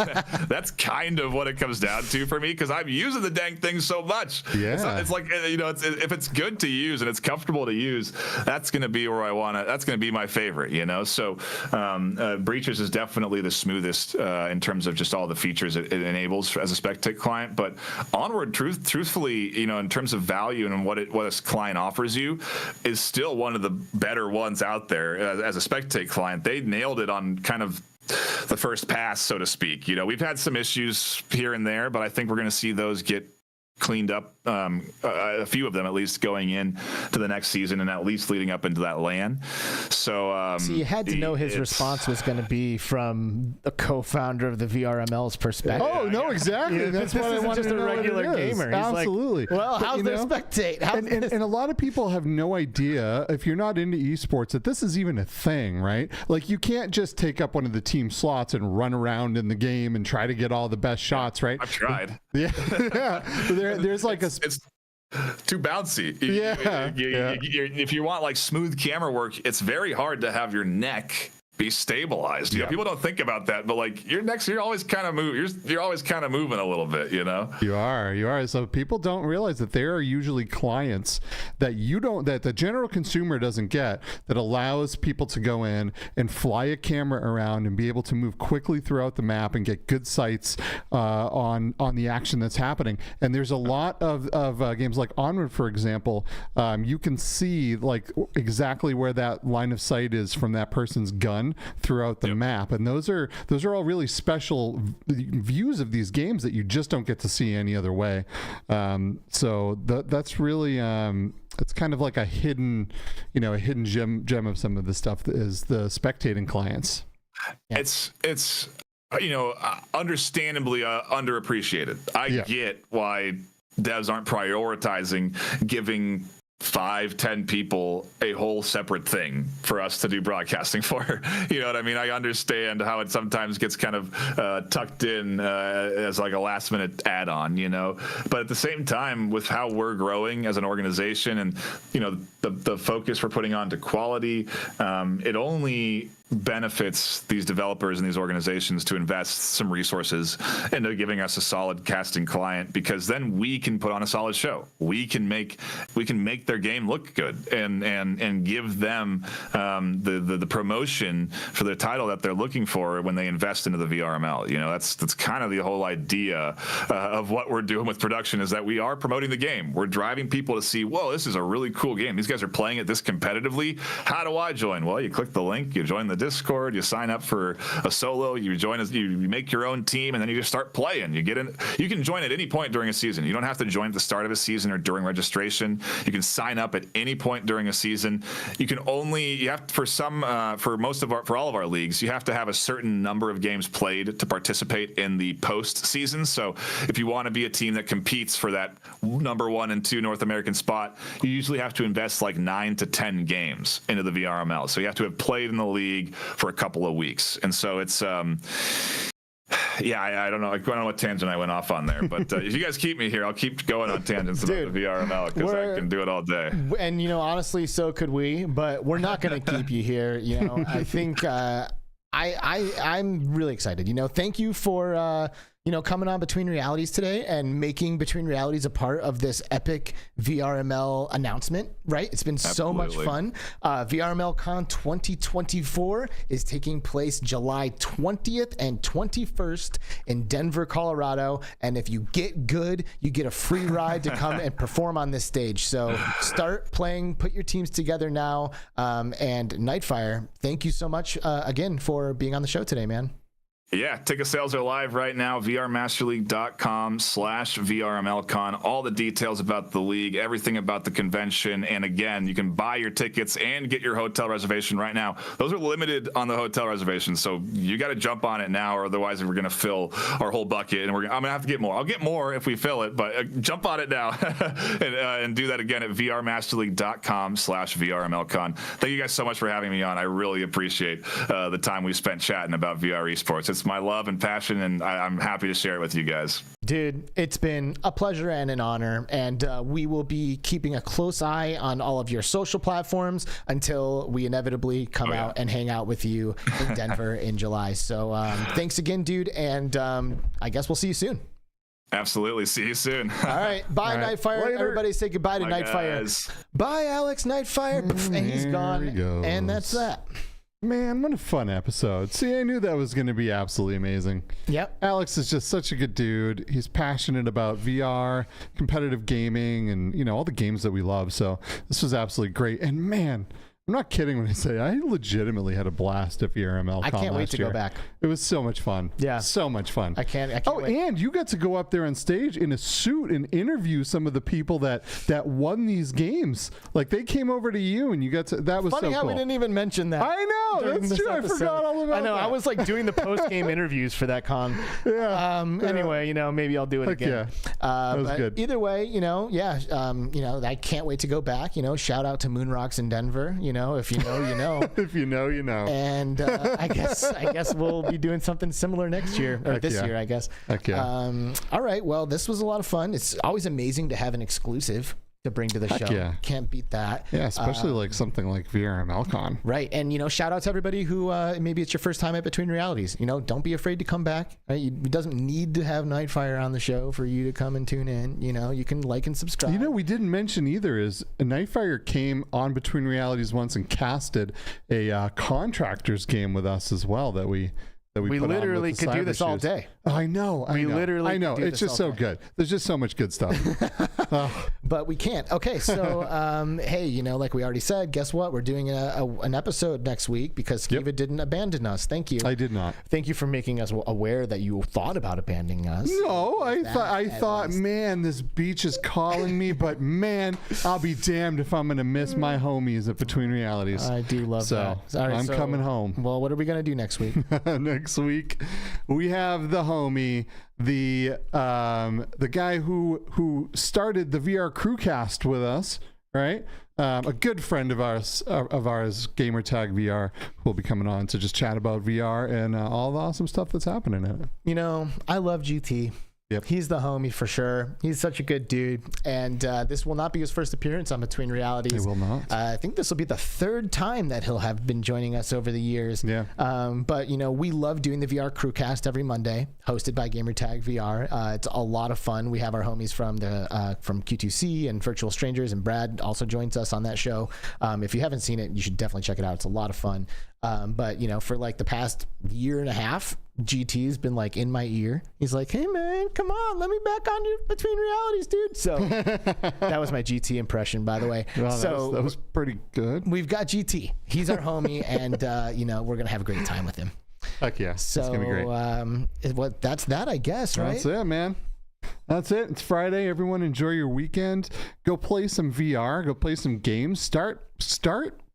that's kind of what it comes down to for me, because I'm using the dang thing so much. It's like, you know, if it's good to use and it's comfortable to use, that's going to be where I want to, that's going to be my favorite, you know. So Breachers is definitely the smoothest in terms of just all the features it enables as a Spectate client. But Onward, truthfully, you know, in terms of value and what a client offers you, is still one of the better ones out there as a Spectate client. They nailed it on kind of the first pass, so to speak. You know, we've had some issues here and there, but I think we're going to see those get cleaned up, a few of them at least, going in to the next season and at least leading up into that LAN. So you had to know his response was going to be from a co-founder of the VRML's perspective. Oh no, exactly. Yeah, that's what I wanted just to a know regular gamer. He's absolutely. Like, well, how's their Spectate? And a lot of people have no idea, if you're not into esports, that this is even a thing, right? Like, you can't just take up one of the team slots and run around in the game and try to get all the best shots, right? I've tried. Yeah. There's like it's too bouncy. If you want like smooth camera work, it's very hard to have your neck be stabilized. You know, people don't think about that, but like you're always kind of you're always kind of moving a little bit, you know? You are. So people don't realize that there are usually clients that that the general consumer doesn't get, that allows people to go in and fly a camera around and be able to move quickly throughout the map and get good sights on the action that's happening. And there's a lot of games like Onward, for example. You can see like exactly where that line of sight is from that person's gun throughout the map, and those are all really special views of these games that you just don't get to see any other way. So that's really it's kind of like a hidden gem of some of the stuff that is the spectating clients. It's understandably underappreciated. I get why devs aren't prioritizing giving 5-10 people a whole separate thing for us to do broadcasting for. You know what I mean? I understand how it sometimes gets kind of tucked in as like a last minute add-on, you know, but at the same time, with how we're growing as an organization and, you know, the focus we're putting on to quality, it only benefits these developers and these organizations to invest some resources into giving us a solid casting client, because then we can put on a solid show. We can make their game look good and give them the promotion for the title that they're looking for when they invest into the VRML. You know, that's kind of the whole idea of what we're doing with production, is that we are promoting the game. We're driving people to see, whoa, this is a really cool game. These guys are playing it this competitively. How do I join? Well, you click the link, you join the Discord, you sign up for a solo, you make your own team, and then you just start playing. You get in. You can join at any point during a season. You don't have to join at the start of a season or during registration. You can sign up at any point during a season. For all of our leagues, you have to have a certain number of games played to participate in the post season. So if you want to be a team that competes for that number 1 and 2 North American spot, you usually have to invest like 9 to 10 games into the VRML. So you have to have played in the league for a couple of weeks. And so it's I don't know what tangent I went off on there, but if you guys keep me here, I'll keep going on tangents about the VRML, because I can do it all day. And, you know, honestly, so could we, but we're not going to keep you here. You know, I think I'm really excited. You know, thank you for coming on Between Realities today and making Between Realities a part of this epic VRML announcement, right? It's been so much fun. VRML Con 2024 is taking place July 20th and 21st in Denver, Colorado. And if you get good, you get a free ride to come and perform on this stage. So start playing, put your teams together now. And Nightfire, thank you so much again for being on the show today, man. Yeah, ticket sales are live right now. VRmasterleague.com/VRML Con. All the details about the league, everything about the convention. And again, you can buy your tickets and get your hotel reservation right now. Those are limited on the hotel reservations, so you got to jump on it now, or otherwise we're going to fill our whole bucket. And I'm going to have to get more. I'll get more if we fill it, but jump on it now and do that again at VRmasterleague.com/VRML Con. Thank you guys so much for having me on. I really appreciate the time we spent chatting about VR esports. It's my love and passion, and I'm happy to share it with you guys. Dude, it's been a pleasure and an honor, and we will be keeping a close eye on all of your social platforms until we inevitably come out and hang out with you in Denver in July. So thanks again, dude, and I guess we'll see you soon. Absolutely. See you soon. All right. Bye, Nightfire. Later. Everybody say goodbye to Nightfire. Guys. Bye, Alex Nightfire. And he's gone. And that's that. Man, what a fun episode. See, I knew that was going to be absolutely amazing. Yep. Alex is just such a good dude. He's passionate about VR, competitive gaming, and, you know, all the games that we love. So this was absolutely great. And man, I'm not kidding when I say I legitimately had a blast at VRML Con. I can't wait to go back. It was so much fun. Yeah. So much fun. I can't wait. And you got to go up there on stage in a suit and interview some of the people that won these games. Like, they came over to you and you got to, that was Funny so how cool. we didn't even mention that. I know. That's true. I forgot all about that. I know. I was like doing the post-game interviews for that con. Yeah. Anyway, you know, maybe I'll do it Heck again. Yeah. That was good. Either way, you know, yeah. You know, I can't wait to go back. You know, shout out to Moonrocks in Denver. You know, if you know, you know. If you know, you know. And I guess we'll be doing something similar next year, or Heck this yeah. year, I guess. Heck yeah. All right. Well, this was a lot of fun. It's always amazing to have an exclusive to bring to the show. Yeah. Can't beat that. Yeah, especially like something like VRML Con. Right. And, shout out to everybody who maybe it's your first time at Between Realities. Don't be afraid to come back. Right? It doesn't need to have Nightfire on the show for you to come and tune in. You can like and subscribe. We didn't mention either is Nightfire came on Between Realities once and casted a contractors game with us as well that we literally could do this all day. I know. I know. It's just so good. There's just so much good stuff. But we can't. Okay, so hey, like we already said, guess what? We're doing an episode next week because Skiva didn't abandon us. Thank you. I did not. Thank you for making us aware that you thought about abandoning us. No, I thought, man, this beach is calling me, but man, I'll be damned if I'm gonna miss my homies at Between Realities. I do love that. All right, I'm coming home. Well, what are we gonna do next week? Next week we have the homie, the guy who started the VR Crewcast with us, right? A good friend of ours, Gamertag VR, will be coming on to just chat about VR and all the awesome stuff that's happening in it. I love GT. Yep. He's the homie for sure. He's such a good dude. And this will not be his first appearance on Between Realities. It will not. I think this will be the third time that he'll have been joining us over the years. Yeah. But, we love doing the VR Crewcast every Monday, hosted by Gamertag VR. It's a lot of fun. We have our homies from Q2C and Virtual Strangers, and Brad also joins us on that show. If you haven't seen it, you should definitely check it out. It's a lot of fun. But for like the past year and a half, GT's been like in my ear. He's like, hey man, come on, let me back on your Between Realities, dude. So that was my GT impression, by the way. Well, that was pretty good. We've got GT. He's our homie, and we're gonna have a great time with him. Heck yeah. So it's gonna be great. That's that, I guess, right? That's it, man. That's it. It's Friday. Everyone enjoy your weekend. Go play some VR. Go play some games. Start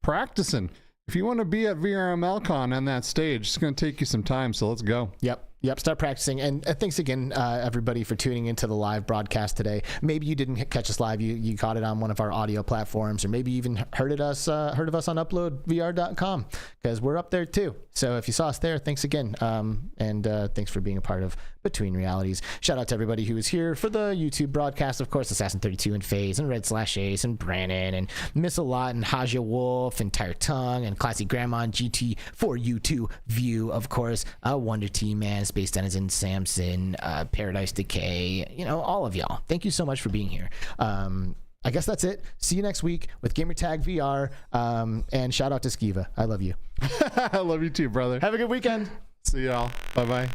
practicing. If you want to be at VRML Con on that stage, it's going to take you some time, so let's go. Yep, start practicing. And thanks again, everybody, for tuning into the live broadcast today. Maybe you didn't catch us live. You caught it on one of our audio platforms, or maybe you even heard of us on uploadvr.com, because we're up there too. So if you saw us there, thanks again. And thanks for being a part of Between Realities. Shout out to everybody who was here for the YouTube broadcast. Of course, Assassin32 and FaZe and Red/Ace and Brandon and Miss a Lot and Haja Wolf and Tire Tongue and ClassyGrandma and GT4U2 View, of course, Wonder Team Man, Space Denizen, Samson, Paradise Decay, all of y'all. Thank you so much for being here. I guess that's it. See you next week with Gamertag VR. And shout out to Skiva. I love you. I love you too, brother. Have a good weekend. See y'all. Bye-bye.